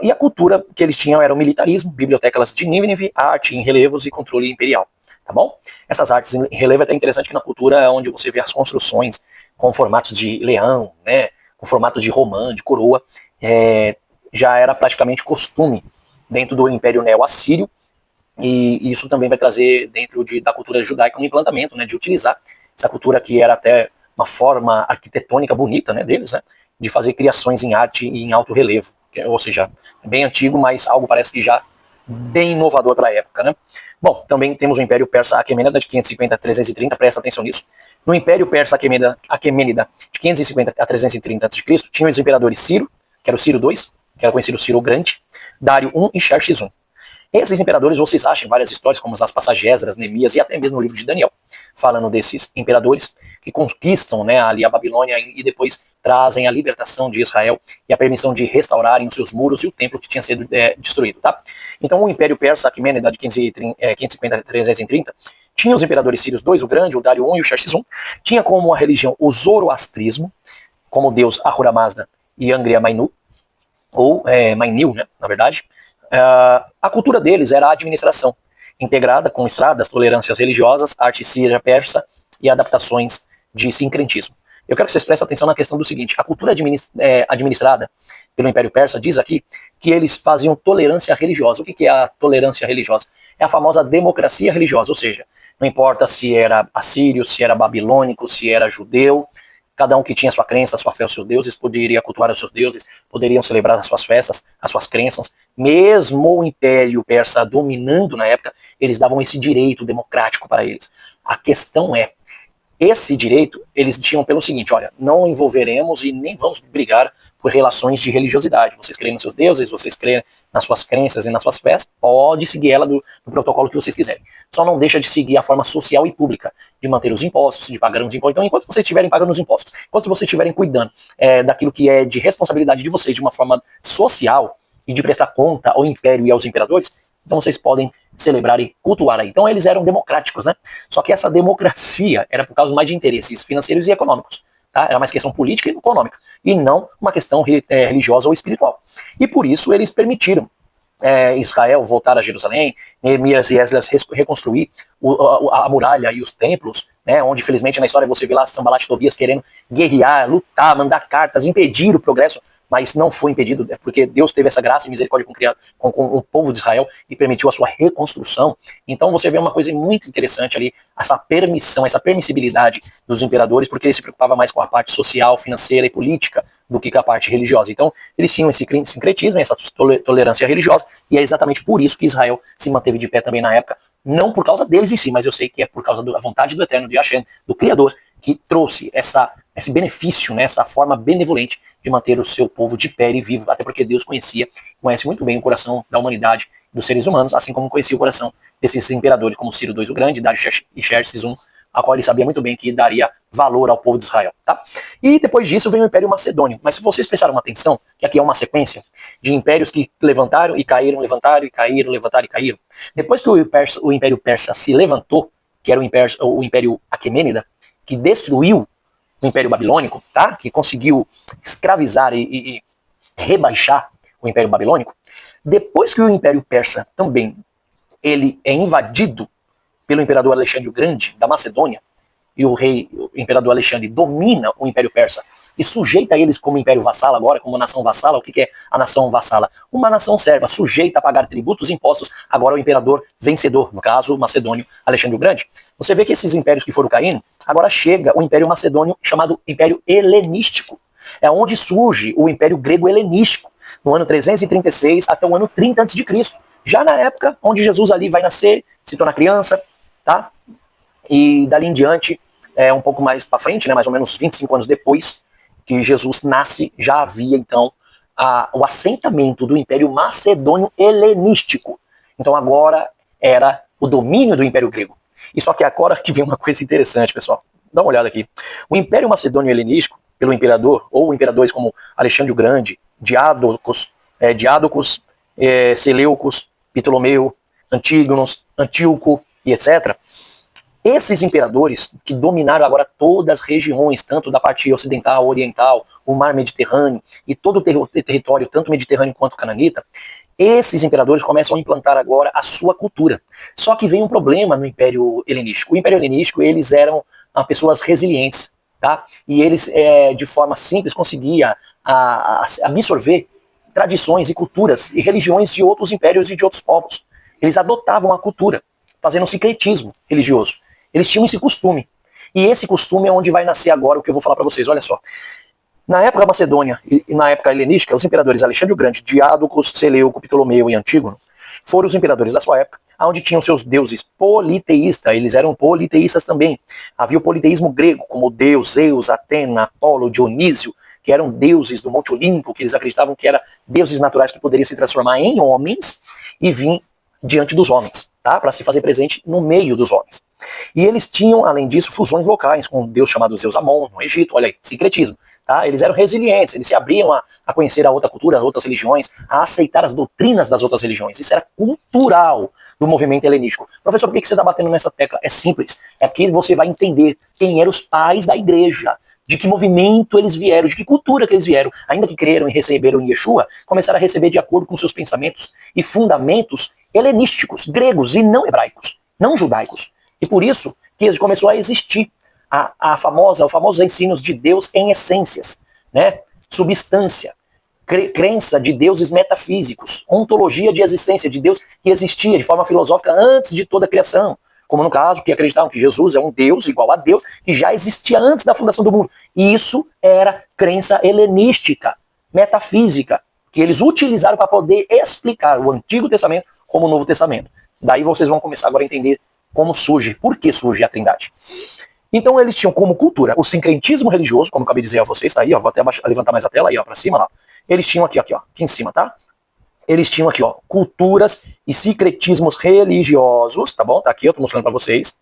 A: E a cultura que eles tinham era o militarismo, bibliotecas de Nínive, arte em relevos e controle imperial, tá bom? Essas artes em relevo é até interessante que na cultura é onde você vê as construções com formatos de leão, né, com formatos de romã, de coroa, já era praticamente costume dentro do Império Neo-Assírio, e isso também vai trazer dentro da cultura judaica um implantamento, né, de utilizar essa cultura que era até uma forma arquitetônica bonita, né, deles, né, de fazer criações em arte e em alto relevo, ou seja, bem antigo, mas algo parece que já bem inovador para a época, né. Bom, também temos o Império Persa Aquemênida de 550 a 330, presta atenção nisso. No Império Persa Aquemênida de 550 a 330 a.C., tinham os imperadores Ciro, que era o Ciro II, que era conhecido Ciro o Grande, Dário I e Xerxes I. Esses imperadores, vocês acham várias histórias, como as passagens Esdras, Neemias e até mesmo no livro de Daniel, falando desses imperadores que conquistam, né, ali a Babilônia e depois trazem a libertação de Israel e a permissão de restaurarem os seus muros e o templo que tinha sido destruído, tá? Então o Império Persa Aquemênida de 550 a 330 tinha os imperadores sírios II, o Grande, o Dário I e o Xerxes I, tinha como a religião o zoroastrismo, como deus Ahura Mazda e Angria Mainyu, ou Mainil, né, na verdade. A cultura deles era a administração, integrada com estradas, tolerâncias religiosas, arte síria persa e adaptações de sincretismo. Eu quero que vocês prestem atenção na questão do seguinte: a cultura administrada pelo Império Persa diz aqui que eles faziam tolerância religiosa. O que é a tolerância religiosa? É a famosa democracia religiosa, ou seja, não importa se era assírio, se era babilônico, se era judeu, cada um que tinha sua crença, sua fé aos seus deuses, poderia cultuar os seus deuses, poderiam celebrar as suas festas, as suas crenças. Mesmo o Império Persa dominando na época, eles davam esse direito democrático para eles. A questão é, esse direito eles tinham pelo seguinte: olha, não envolveremos e nem vamos brigar por relações de religiosidade. Vocês creem nos seus deuses, vocês creem nas suas crenças e nas suas fés, pode seguir ela do protocolo que vocês quiserem. Só não deixa de seguir a forma social e pública, de manter os impostos, de pagar os impostos. Então, enquanto vocês estiverem pagando os impostos, enquanto vocês estiverem cuidando daquilo que é de responsabilidade de vocês de uma forma social e de prestar conta ao império e aos imperadores, então vocês podem celebrar e cultuar aí. Então eles eram democráticos, né? Só que essa democracia era por causa mais de interesses financeiros e econômicos. tá? Era mais questão política e econômica, e não uma questão religiosa ou espiritual. E por isso eles permitiram Israel voltar a Jerusalém, Neemias e Esdras reconstruir a muralha e os templos, né, onde felizmente na história você vê lá Sanbalat e Tobias querendo guerrear, lutar, mandar cartas, impedir o progresso, mas não foi impedido, porque Deus teve essa graça e misericórdia com o povo de Israel e permitiu a sua reconstrução. Então você vê uma coisa muito interessante ali, essa permissão, essa permissibilidade dos imperadores, porque eles se preocupavam mais com a parte social, financeira e política do que com a parte religiosa. Então eles tinham esse sincretismo, essa tolerância religiosa, e é exatamente por isso que Israel se manteve de pé também na época, não por causa deles em si, mas eu sei que é por causa da vontade do Eterno, de Hashem, do Criador, que trouxe esse benefício, né, essa forma benevolente de manter o seu povo de pé e vivo, até porque Deus conhece muito bem o coração da humanidade, dos seres humanos, assim como conhecia o coração desses imperadores, como Ciro II o Grande, Dário e Xerxes I, a qual ele sabia muito bem que daria valor ao povo de Israel. Tá? E depois disso vem o Império Macedônio. Mas se vocês prestaram atenção, que aqui é uma sequência de impérios que levantaram e caíram, levantaram e caíram, levantaram e caíram. Depois que o Império Persa se levantou, que era o Império Aquemênida, que destruiu o Império Babilônico, tá? Que conseguiu escravizar e rebaixar o Império Babilônico. Depois que o Império Persa também ele é invadido pelo Imperador Alexandre o Grande, da Macedônia, e o Imperador Alexandre domina o Império Persa e sujeita eles como império vassalo agora, como nação vassala. O que é a nação vassala? Uma nação serva, sujeita a pagar tributos e impostos agora ao imperador vencedor, no caso, o macedônio Alexandre o Grande. Você vê que esses impérios que foram caindo, agora chega o Império Macedônio, chamado Império Helenístico. É onde surge o Império Grego Helenístico, no ano 336 até o ano 30 a.C., já na época onde Jesus ali vai nascer, se torna criança, tá? E dali em diante, um pouco mais para frente, né, mais ou menos 25 anos depois que Jesus nasce, já havia então o assentamento do Império Macedônio Helenístico. Então agora era o domínio do Império Grego. E só que agora que vem uma coisa interessante, pessoal. Dá uma olhada aqui. O Império Macedônio Helenístico, pelo imperador, ou imperadores como Alexandre o Grande, Diádocos, Seleucos, Ptolomeu, Antígonos, Antíoco e etc., esses imperadores que dominaram agora todas as regiões, tanto da parte ocidental, oriental, o mar Mediterrâneo e todo o território, tanto mediterrâneo quanto cananita, esses imperadores começam a implantar agora a sua cultura. Só que vem um problema no Império Helenístico. O Império Helenístico, eles eram pessoas resilientes, tá? E eles, de forma simples, conseguiam absorver tradições e culturas e religiões de outros impérios e de outros povos. Eles adotavam a cultura, fazendo um sincretismo religioso. Eles tinham esse costume. E esse costume é onde vai nascer agora o que eu vou falar para vocês. Olha só. Na época macedônia e na época helenística, os imperadores Alexandre o Grande, Diádocos, Seleuco, Ptolomeu e Antígono foram os imperadores da sua época, onde tinham seus deuses politeístas. Eles eram politeístas também. Havia o politeísmo grego, como Deus, Zeus, Atena, Apolo, Dionísio, que eram deuses do Monte Olimpo, que eles acreditavam que eram deuses naturais que poderiam se transformar em homens e vir diante dos homens, tá? Para se fazer presente no meio dos homens. E eles tinham, além disso, fusões locais com um deus chamado Zeus Amon, no Egito. Olha aí, sincretismo. Tá? Eles eram resilientes, eles se abriam a conhecer a outra cultura, outras religiões, a aceitar as doutrinas das outras religiões. Isso era cultural do movimento helenístico. Professor, por que você está batendo nessa tecla? É simples. É que você vai entender quem eram os pais da igreja, de que movimento eles vieram, de que cultura que eles vieram. Ainda que creram e receberam em Yeshua, começaram a receber de acordo com seus pensamentos e fundamentos helenísticos, gregos e não hebraicos, não judaicos. E por isso que começou a existir os famosos ensinos de Deus em essências, né? Substância, crença de deuses metafísicos, ontologia de existência de Deus que existia de forma filosófica antes de toda a criação. Como no caso, que acreditavam que Jesus é um Deus igual a Deus, que já existia antes da fundação do mundo. E isso era crença helenística, metafísica, que eles utilizaram para poder explicar o Antigo Testamento como o Novo Testamento. Daí vocês vão começar agora a entender como surge, por que surge a Trindade. Então eles tinham como cultura o sincretismo religioso, como eu acabei de dizer a vocês, tá aí, ó, vou até levantar mais a tela aí, ó, para cima lá. Eles tinham aqui, ó, aqui em cima, tá? Eles tinham aqui, ó, culturas e sincretismos religiosos, tá bom? Tá aqui, eu tô mostrando para vocês.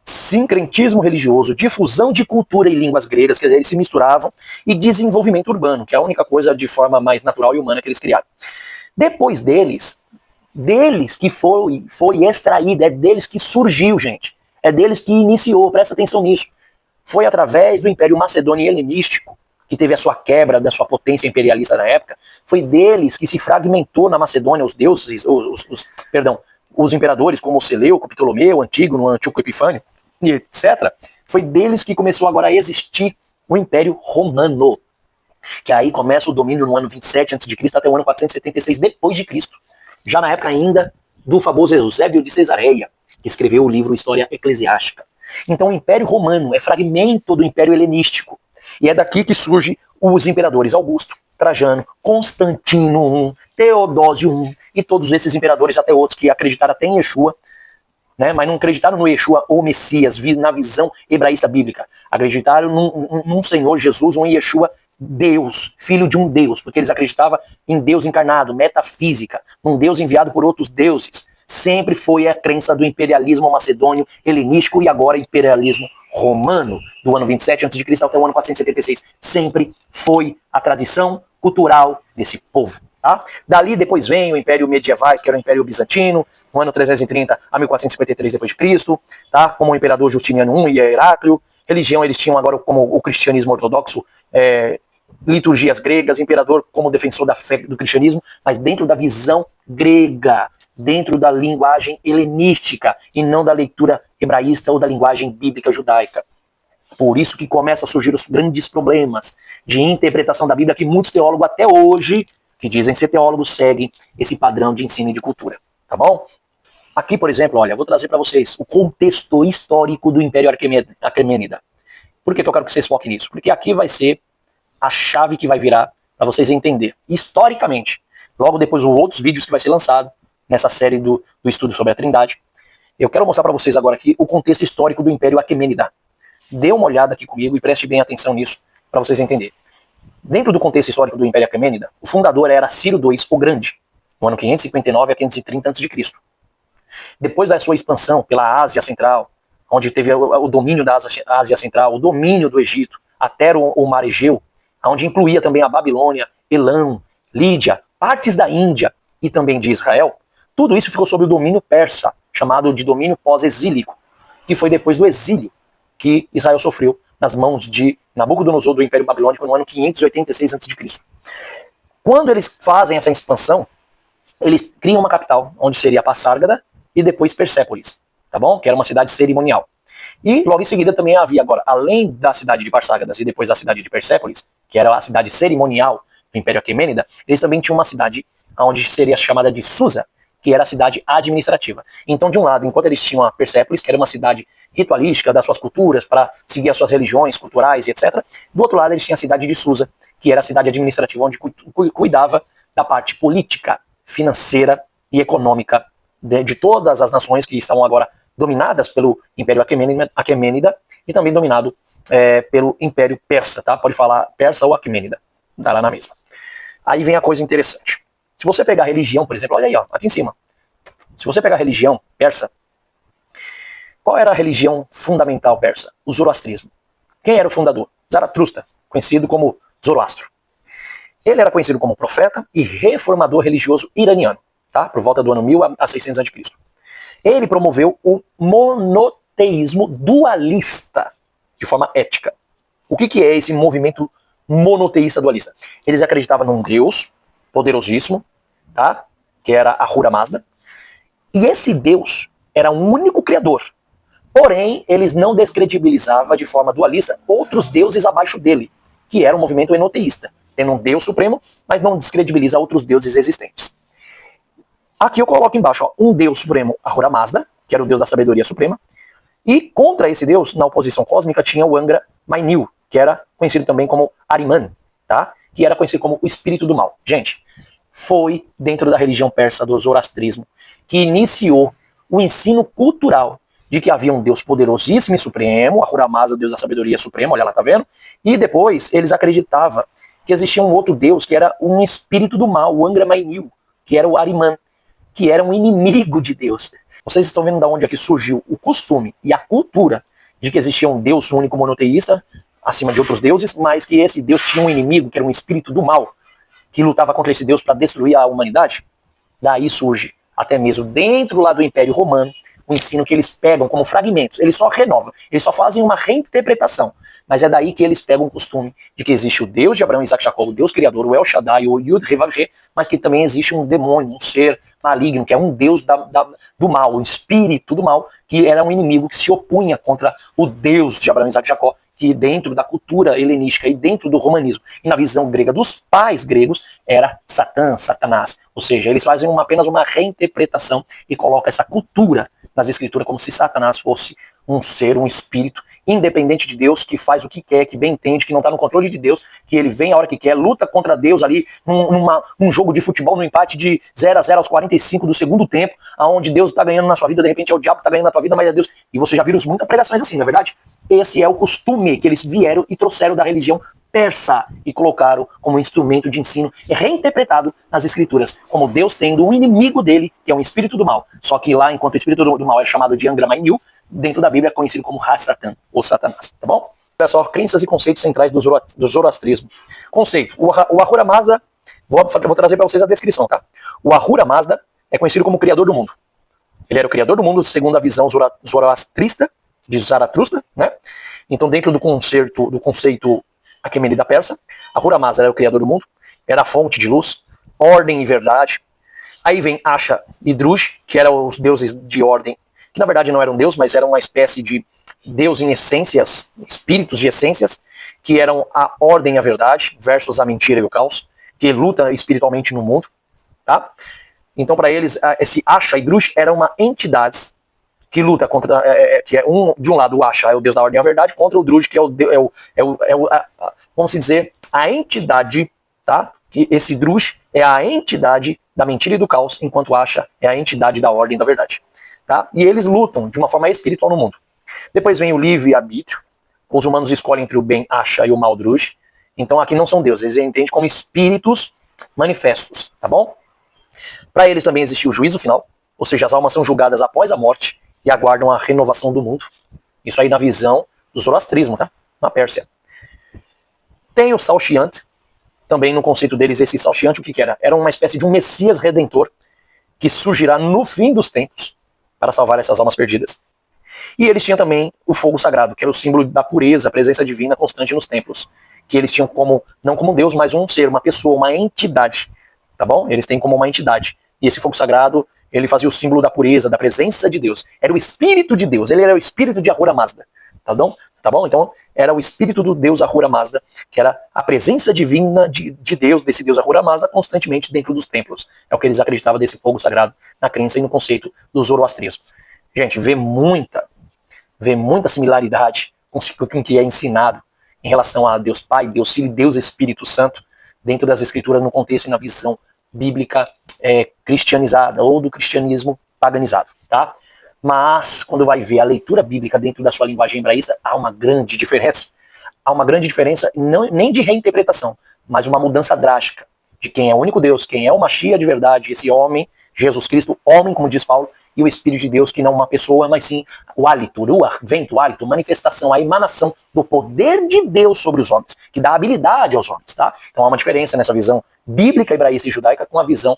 A: Sincretismo religioso, difusão de cultura e línguas gregas, quer dizer, eles se misturavam, e desenvolvimento urbano, que é a única coisa de forma mais natural e humana que eles criaram. Depois deles que foi extraído, é deles que surgiu, gente. É deles que iniciou, presta atenção nisso. Foi através do Império Macedônio e Helenístico, que teve a sua quebra da sua potência imperialista na época, foi deles que se fragmentou na Macedônia os deuses, os imperadores como Seleuco, Ptolomeu, Antígono, Antíoco Epifânio, e etc. Foi deles que começou agora a existir o Império Romano, que aí começa o domínio no ano 27 a.C. até o ano 476 depois de Cristo, já na época ainda do famoso Eusébio de Cesareia, que escreveu o livro História Eclesiástica. Então o Império Romano é fragmento do Império Helenístico, e é daqui que surgem os imperadores Augusto, Trajano, Constantino I, Teodósio I, e todos esses imperadores, até outros que acreditaram até em Yeshua, né, mas não acreditaram no Yeshua ou Messias, na visão hebraísta bíblica. Acreditaram num Senhor Jesus, um Yeshua Deus, filho de um Deus, porque eles acreditavam em Deus encarnado, metafísica, um Deus enviado por outros deuses. Sempre foi a crença do imperialismo macedônio, helenístico e agora imperialismo romano, do ano 27 a.C. até o ano 476. Sempre foi a tradição cultural desse povo. Tá? Dali depois vem o Império Medieval, que era o Império Bizantino, no ano 330 a 1453 d.C., tá? Como o Imperador Justiniano I e Heráclio. Religião eles tinham agora como o cristianismo ortodoxo, liturgias gregas, imperador como defensor da fé do cristianismo, mas dentro da visão grega, dentro da linguagem helenística e não da leitura hebraísta ou da linguagem bíblica judaica. Por isso que começa a surgir os grandes problemas de interpretação da Bíblia, que muitos teólogos até hoje, que dizem ser teólogos, seguem esse padrão de ensino e de cultura. Tá bom? Aqui, por exemplo, olha, eu vou trazer para vocês o contexto histórico do Império Aquemênida. Por que eu quero que vocês foquem nisso? Porque aqui vai ser a chave que vai virar para vocês entenderem, historicamente. Logo depois, os outros vídeos que vai ser lançado nessa série do estudo sobre a Trindade. Eu quero mostrar para vocês agora aqui o contexto histórico do Império Aquemênida. Dê uma olhada aqui comigo e preste bem atenção nisso para vocês entenderem. Dentro do contexto histórico do Império Aquemênida, o fundador era Ciro II o Grande, no ano 559 a 530 a.C. Depois da sua expansão pela Ásia Central, onde teve o domínio da Ásia Central, o domínio do Egito, até o Mar Egeu, onde incluía também a Babilônia, Elão, Lídia, partes da Índia e também de Israel, tudo isso ficou sob o domínio persa, chamado de domínio pós-exílico, que foi depois do exílio que Israel sofreu nas mãos de Nabucodonosor do Império Babilônico no ano 586 a.C. Quando eles fazem essa expansão, eles criam uma capital, onde seria Passárgada e depois Persépolis, tá bom? Que era uma cidade cerimonial. E logo em seguida também havia agora, além da cidade de Passárgadas e depois da cidade de Persépolis, que era a cidade cerimonial do Império Aquemênida, eles também tinham uma cidade onde seria chamada de Susa, que era a cidade administrativa. Então, de um lado, enquanto eles tinham a Persépolis, que era uma cidade ritualística das suas culturas, para seguir as suas religiões culturais e etc., do outro lado eles tinham a cidade de Susa, que era a cidade administrativa, onde cuidava da parte política, financeira e econômica de todas as nações que estavam agora dominadas pelo Império Aquemênida e também dominado pelo Império Persa, tá? Pode falar Persa ou Aquemênida, dá lá na mesma. Aí vem a coisa interessante. Se você pegar a religião, por exemplo, olha aí, ó, aqui em cima. Se você pegar a religião persa, qual era a religião fundamental persa? O zoroastrismo. Quem era o fundador? Zaratustra, conhecido como Zoroastro. Ele era conhecido como profeta e reformador religioso iraniano, tá? Por volta do ano 1000 a 600 a.C. Ele promoveu o monoteísmo dualista de forma ética. O que é esse movimento monoteísta dualista? Eles acreditavam num Deus poderosíssimo, tá? Que era Ahura Mazda. E esse Deus era um único criador. Porém, eles não descredibilizavam de forma dualista outros deuses abaixo dele, que era um movimento enoteísta, tendo um Deus supremo, mas não descredibiliza outros deuses existentes. Aqui eu coloco embaixo, ó, um Deus supremo, Ahura Mazda, que era o Deus da sabedoria suprema, e contra esse Deus, na oposição cósmica, tinha o Angra Mainyu, que era conhecido também como Ahriman, tá? Que era conhecido como o espírito do mal. Gente, foi dentro da religião persa do zoroastrismo que iniciou o ensino cultural de que havia um Deus poderosíssimo e supremo, Ahura Mazda, Deus da sabedoria suprema, olha lá, tá vendo? E depois eles acreditavam que existia um outro Deus que era um espírito do mal, o Angra Mainyu, que era o Ahriman, que era um inimigo de Deus. Vocês estão vendo de onde é que surgiu o costume e a cultura de que existia um Deus único monoteísta, acima de outros deuses, mas que esse Deus tinha um inimigo, que era um espírito do mal, que lutava contra esse Deus para destruir a humanidade. Daí surge, até mesmo dentro lá do Império Romano, o ensino que eles pegam como fragmentos, eles só renovam, eles só fazem uma reinterpretação. Mas é daí que eles pegam o costume de que existe o Deus de Abraão, Isaac e Jacó, o Deus criador, o El Shaddai, o Yud He Vav He, mas que também existe um demônio, um ser maligno, que é um Deus do mal, o espírito do mal, que era um inimigo que se opunha contra o Deus de Abraão, Isaac e Jacó, que dentro da cultura helenística e dentro do romanismo, e na visão grega dos pais gregos, era Satã, Satanás. Ou seja, eles fazem apenas uma reinterpretação e colocam essa cultura nas escrituras como se Satanás fosse um ser, um espírito, independente de Deus, que faz o que quer, que bem entende, que não está no controle de Deus, que ele vem a hora que quer, luta contra Deus ali num jogo de futebol, no empate de 0-0 aos 45 do segundo tempo, aonde Deus está ganhando na sua vida, de repente é o diabo que está ganhando na tua vida, mas é Deus. E você já viu muitas pregações assim, não é verdade? Esse é o costume que eles vieram e trouxeram da religião persa e colocaram como instrumento de ensino reinterpretado nas escrituras, como Deus tendo um inimigo dele, que é um espírito do mal. Só que lá, enquanto o espírito do mal é chamado de Angra Mainyu, dentro da Bíblia é conhecido como Ha-Satan, ou Satanás, tá bom? Olha só, crenças e conceitos centrais do zoroastrismo. Conceito, o Ahura Mazda, vou trazer para vocês a descrição, tá? O Ahura Mazda é conhecido como o criador do mundo. Ele era o criador do mundo segundo a visão zoroastrista, de Zaratustra, né? Então, dentro do conceito aquemênida persa, Ahura Mazda era o criador do mundo, era a fonte de luz, ordem e verdade. Aí vem Asha e Druj, que eram os deuses de ordem, que na verdade não eram deus, mas eram uma espécie de deus em essências, espíritos de essências, que eram a ordem e a verdade, versus a mentira e o caos, que luta espiritualmente no mundo, tá? Então, para eles, esse Asha e Druj eram uma entidades que luta contra, que é de um lado o Asha é o deus da ordem e a verdade, contra o Druj, que vamos dizer, a entidade, tá? Que esse Druj é a entidade da mentira e do caos, enquanto o Asha é a entidade da ordem e da verdade, tá? E eles lutam de uma forma espiritual no mundo. Depois vem o livre-arbítrio, os humanos escolhem entre o bem Asha e o mal Druj. Então aqui não são deuses, eles entendem como espíritos manifestos, tá bom? Para eles também existe o juízo final, ou seja, as almas são julgadas após a morte e aguardam a renovação do mundo. Isso aí na visão do zoroastrismo, tá? Na Pérsia. Tem o Saoshyant, também no conceito deles, esse Saoshyant, o que era? Era uma espécie de um Messias Redentor que surgirá no fim dos tempos para salvar essas almas perdidas. E eles tinham também o fogo sagrado, que era o símbolo da pureza, a presença divina constante nos templos. Que eles tinham como, não como Deus, mas um ser, uma pessoa, uma entidade. Tá bom? Eles têm como uma entidade. E esse fogo sagrado, ele fazia o símbolo da pureza, da presença de Deus. Era o espírito de Deus, ele era o espírito de Ahura Mazda. Tá bom? Tá bom? Então, era o espírito do Deus Ahura Mazda, que era a presença divina de Deus, desse Deus Ahura Mazda, constantemente dentro dos templos. É o que eles acreditavam desse fogo sagrado na crença e no conceito do zoroastrismo. Gente, vê muita similaridade com o que é ensinado em relação a Deus Pai, Deus Filho e Deus Espírito Santo, dentro das Escrituras, no contexto e na visão bíblica cristianizada, ou do cristianismo paganizado, tá? Mas, quando vai ver a leitura bíblica dentro da sua linguagem hebraísta, há uma grande diferença. Há uma grande diferença, não, nem de reinterpretação, mas uma mudança drástica de quem é o único Deus, quem é o Mashiach de verdade, esse homem, Jesus Cristo, homem, como diz Paulo, e o Espírito de Deus, que não é uma pessoa, mas sim o hálito, ruach, vento, hálito, manifestação, a emanação do poder de Deus sobre os homens, que dá habilidade aos homens, tá? Então há uma diferença nessa visão bíblica, hebraísta e judaica com a visão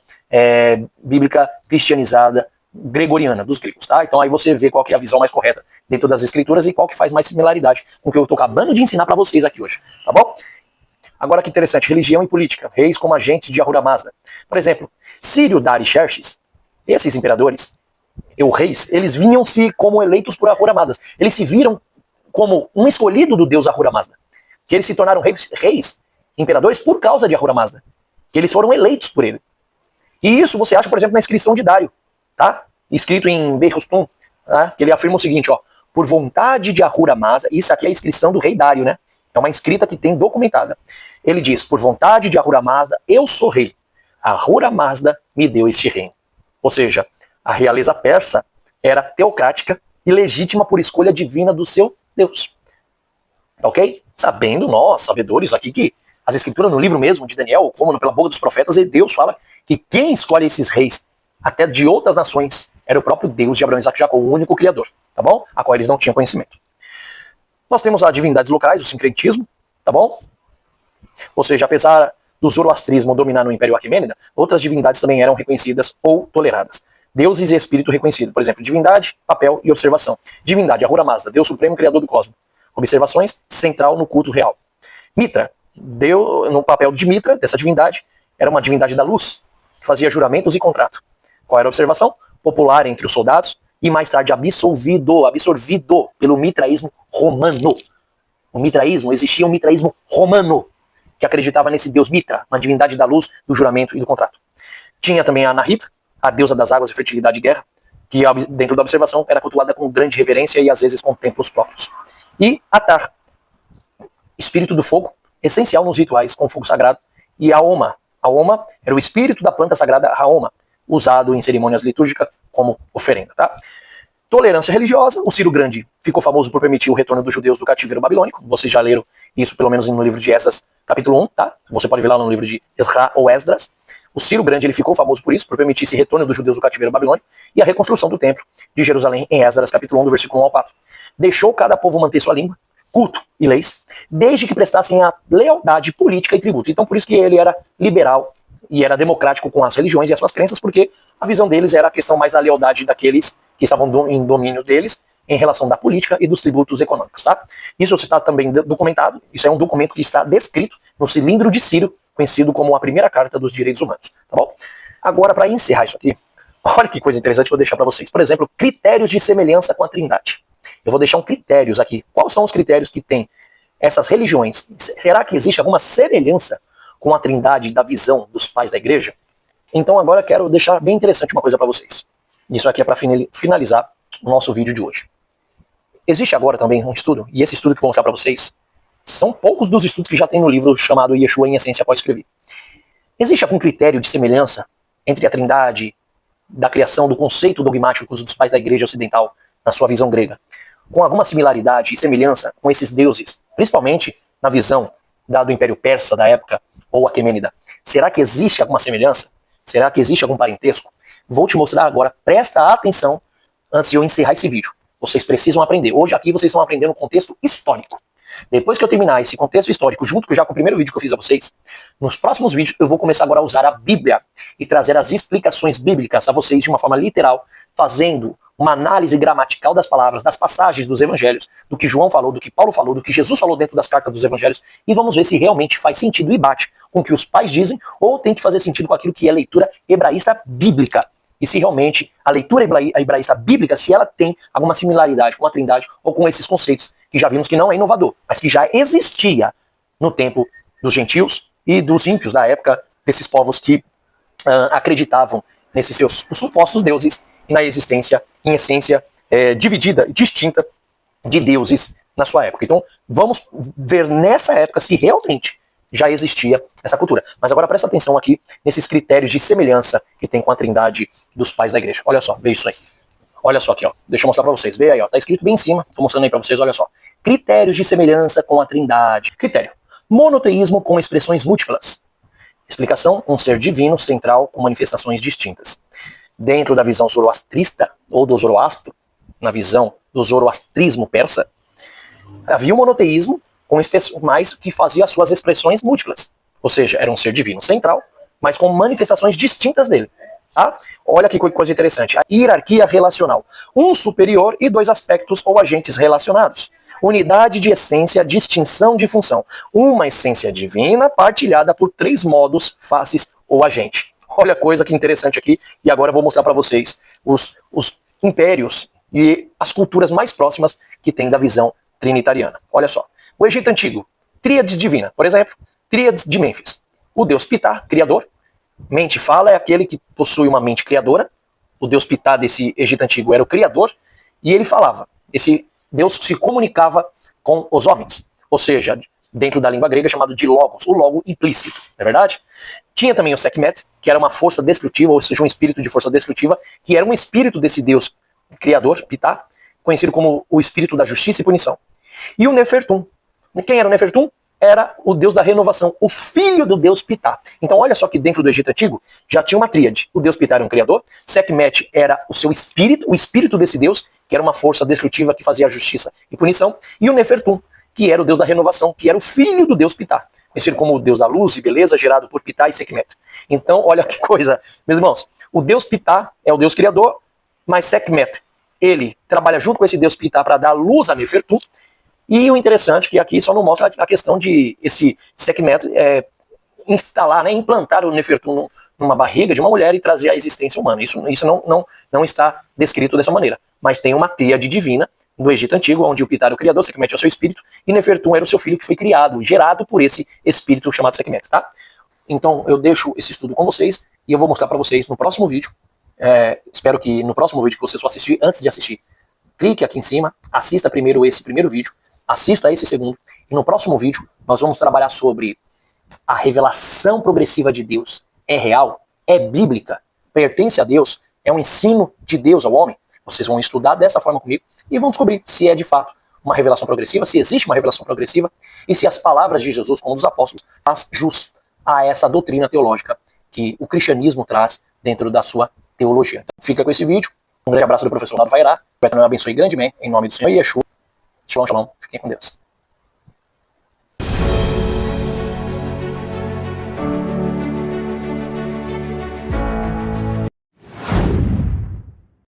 A: bíblica cristianizada, gregoriana, dos gregos, tá? Então aí você vê qual que é a visão mais correta dentro das escrituras e qual que faz mais similaridade com o que eu estou acabando de ensinar para vocês aqui hoje, tá bom? Agora que interessante, religião e política, reis como agentes de Ahura Mazda. Por exemplo, Sírio, Dar e Xerxes, esses imperadores, reis, eles vinham-se como eleitos por Ahura Mazda. Eles se viram como um escolhido do deus Ahura Mazda. Que eles se tornaram reis, imperadores, por causa de Ahura Mazda. Que eles foram eleitos por ele. E isso você acha, por exemplo, na inscrição de Dário, tá? Escrito em Behustum, tá? Que ele afirma o seguinte, ó, por vontade de Ahura Mazda, isso aqui é a inscrição do rei Dário, né? É uma escrita que tem documentada. Ele diz, por vontade de Ahura Mazda, eu sou rei. Ahura Mazda me deu este reino. Ou seja, a realeza persa era teocrática e legítima por escolha divina do seu Deus. Ok? Sabendo nós, sabedores aqui, que as escrituras no livro mesmo de Daniel, como pela boca dos profetas, e Deus fala que quem escolhe esses reis, até de outras nações, era o próprio Deus de Abraão, Isaac e Jacó, o único criador, tá bom? A qual eles não tinham conhecimento. Nós temos as divindades locais, o sincretismo, tá bom? Ou seja, apesar do zoroastrismo dominar no Império Aquemênida, outras divindades também eram reconhecidas ou toleradas. deuses e espírito reconhecido. Por exemplo, divindade, papel e observação. Divindade, Ahura Mazda, Deus supremo, criador do cosmos. Observações, central no culto real. Mitra, Deus, no papel de Mitra, dessa divindade, era uma divindade da luz, que fazia juramentos e contrato. Qual era a observação? Popular entre os soldados e mais tarde absorvido pelo mitraísmo romano. O mitraísmo, existia um mitraísmo romano, que acreditava nesse deus Mitra, uma divindade da luz, do juramento e do contrato. Tinha também a Anahita, a deusa das águas e fertilidade e guerra, que dentro da observação era cultuada com grande reverência e às vezes com templos próprios. E Atar, espírito do fogo, essencial nos rituais com fogo sagrado, e Aoma. Aoma era o espírito da planta sagrada Haoma, usado em cerimônias litúrgicas como oferenda, tá? Tolerância religiosa, o Ciro Grande ficou famoso por permitir o retorno dos judeus do cativeiro babilônico. Vocês já leram isso pelo menos no livro de Esdras, capítulo 1, tá? Você pode ver lá no livro de Ezra ou Esdras. O Ciro Grande ele ficou famoso por isso, por permitir esse retorno dos judeus do cativeiro babilônico e a reconstrução do templo de Jerusalém em Esdras, capítulo 1, do versículo 1 ao 4. Deixou cada povo manter sua língua, culto e leis, desde que prestassem a lealdade política e tributo. Então por isso que ele era liberal e era democrático com as religiões e as suas crenças, porque a visão deles era a questão mais da lealdade daqueles que estavam em domínio deles em relação da política e dos tributos econômicos, tá? Isso está também documentado, isso é um documento que está descrito no Cilindro de Ciro, conhecido como a primeira carta dos direitos humanos, tá bom? Agora, para encerrar isso aqui, olha que coisa interessante que eu vou deixar para vocês. Por exemplo, critérios de semelhança com a Trindade. Eu vou deixar um critérios aqui. Quais são os critérios que tem essas religiões? Será que existe alguma semelhança com a Trindade da visão dos pais da igreja? Então agora eu quero deixar bem interessante uma coisa para vocês. Isso aqui é para finalizar o nosso vídeo de hoje. Existe agora também um estudo, e esse estudo que eu vou mostrar para vocês, são poucos dos estudos que já tem no livro chamado Yeshua em Essência após escrever. Existe algum critério de semelhança entre a Trindade, da criação do conceito dogmático dos pais da igreja ocidental, na sua visão grega, com alguma similaridade e semelhança com esses deuses, principalmente na visão do Império Persa da época, ou Aquemênida? Será que existe alguma semelhança? Será que existe algum parentesco? Vou te mostrar agora, presta atenção antes de eu encerrar esse vídeo. Vocês precisam aprender. Hoje aqui vocês estão aprendendo um contexto histórico. Depois que eu terminar esse contexto histórico, junto já com o primeiro vídeo que eu fiz a vocês, nos próximos vídeos eu vou começar agora a usar a Bíblia e trazer as explicações bíblicas a vocês de uma forma literal, fazendo uma análise gramatical das palavras, das passagens dos evangelhos, do que João falou, do que Paulo falou, do que Jesus falou dentro das cartas dos evangelhos, e vamos ver se realmente faz sentido e bate com o que os pais dizem, ou tem que fazer sentido com aquilo que é leitura hebraísta bíblica. E se realmente a leitura hebraísta bíblica, se ela tem alguma similaridade com a Trindade ou com esses conceitos, que já vimos que não é inovador, mas que já existia no tempo dos gentios e dos ímpios da época, desses povos que acreditavam nesses seus supostos deuses e na existência, em essência, dividida e distinta de deuses na sua época. Então, vamos ver nessa época se realmente já existia essa cultura. Mas agora presta atenção aqui nesses critérios de semelhança que tem com a Trindade dos pais da igreja. Olha só, vê isso aí. Olha só aqui, ó. Deixa eu mostrar pra vocês. Vê aí, ó. Tá escrito bem em cima. Tô mostrando aí pra vocês, olha só. Critérios de semelhança com a Trindade. Critério. Monoteísmo com expressões múltiplas. Explicação. Um ser divino central com manifestações distintas. Dentro da visão zoroastrista, ou do Zoroastro, na visão do zoroastrismo persa, havia o monoteísmo com mais que fazia as suas expressões múltiplas. Ou seja, era um ser divino central, mas com manifestações distintas dele. Tá? Olha que coisa interessante. A hierarquia relacional. Um superior e dois aspectos ou agentes relacionados. Unidade de essência, distinção de função. Uma essência divina partilhada por três modos, faces ou agente. Olha a coisa que interessante aqui. E agora eu vou mostrar para vocês os impérios e as culturas mais próximas que tem da visão trinitariana. Olha só. O Egito Antigo, tríades divina. Por exemplo, tríades de Mênfis. O deus Ptah, criador. Mente fala é aquele que possui uma mente criadora. O deus Ptah desse Egito Antigo era o criador. E ele falava. Esse deus se comunicava com os homens. Ou seja, dentro da língua grega chamado de logos. O logo implícito, não é verdade? Tinha também o Sekhmet, que era uma força destrutiva, ou seja, um espírito de força destrutiva, que era um espírito desse deus criador, Ptah, conhecido como o espírito da justiça e punição. E o Nefertum. Quem era o Nefertum? Era o deus da renovação, o filho do deus Ptah. Então olha só que dentro do Egito Antigo já tinha uma tríade. O deus Ptah era um criador, Sekhmet era o seu espírito, o espírito desse deus, que era uma força destrutiva que fazia justiça e punição, e o Nefertum, que era o deus da renovação, que era o filho do deus Ptah. conhecido como o deus da luz e beleza, gerado por Ptah e Sekhmet. Então, olha que coisa, meus irmãos, o deus Ptah é o deus criador, mas Sekhmet, ele trabalha junto com esse deus Ptah para dar luz a Nefertu. E o interessante é que aqui só não mostra a questão de esse Sekhmet instalar, né, implantar o Nefertu numa barriga de uma mulher e trazer a existência humana. Isso não está descrito dessa maneira. Mas tem uma tríade divina do Egito Antigo, onde o Ptah era o criador, Sekhmet é o seu espírito, e Nefertu era o seu filho que foi criado, gerado por esse espírito chamado Sekhmet, tá? Então eu deixo esse estudo com vocês e eu vou mostrar para vocês no próximo vídeo. Espero que no próximo vídeo que vocês vão assistir, antes de assistir, clique aqui em cima, assista primeiro esse primeiro vídeo, assista esse segundo, e no próximo vídeo nós vamos trabalhar sobre a revelação progressiva de Deus. É real? É bíblica? Pertence a Deus? É um ensino de Deus ao homem? Vocês vão estudar dessa forma comigo e vão descobrir se é de fato uma revelação progressiva, se existe uma revelação progressiva e se as palavras de Jesus, como dos apóstolos, faz jus a essa doutrina teológica que o cristianismo traz dentro da sua teologia. Então, fica com esse vídeo. Um grande abraço do professor Lauro Vairá. Que o Eterno abençoe grandemente, em nome do Senhor Yeshua. Shalom, shalom. Fiquem com Deus.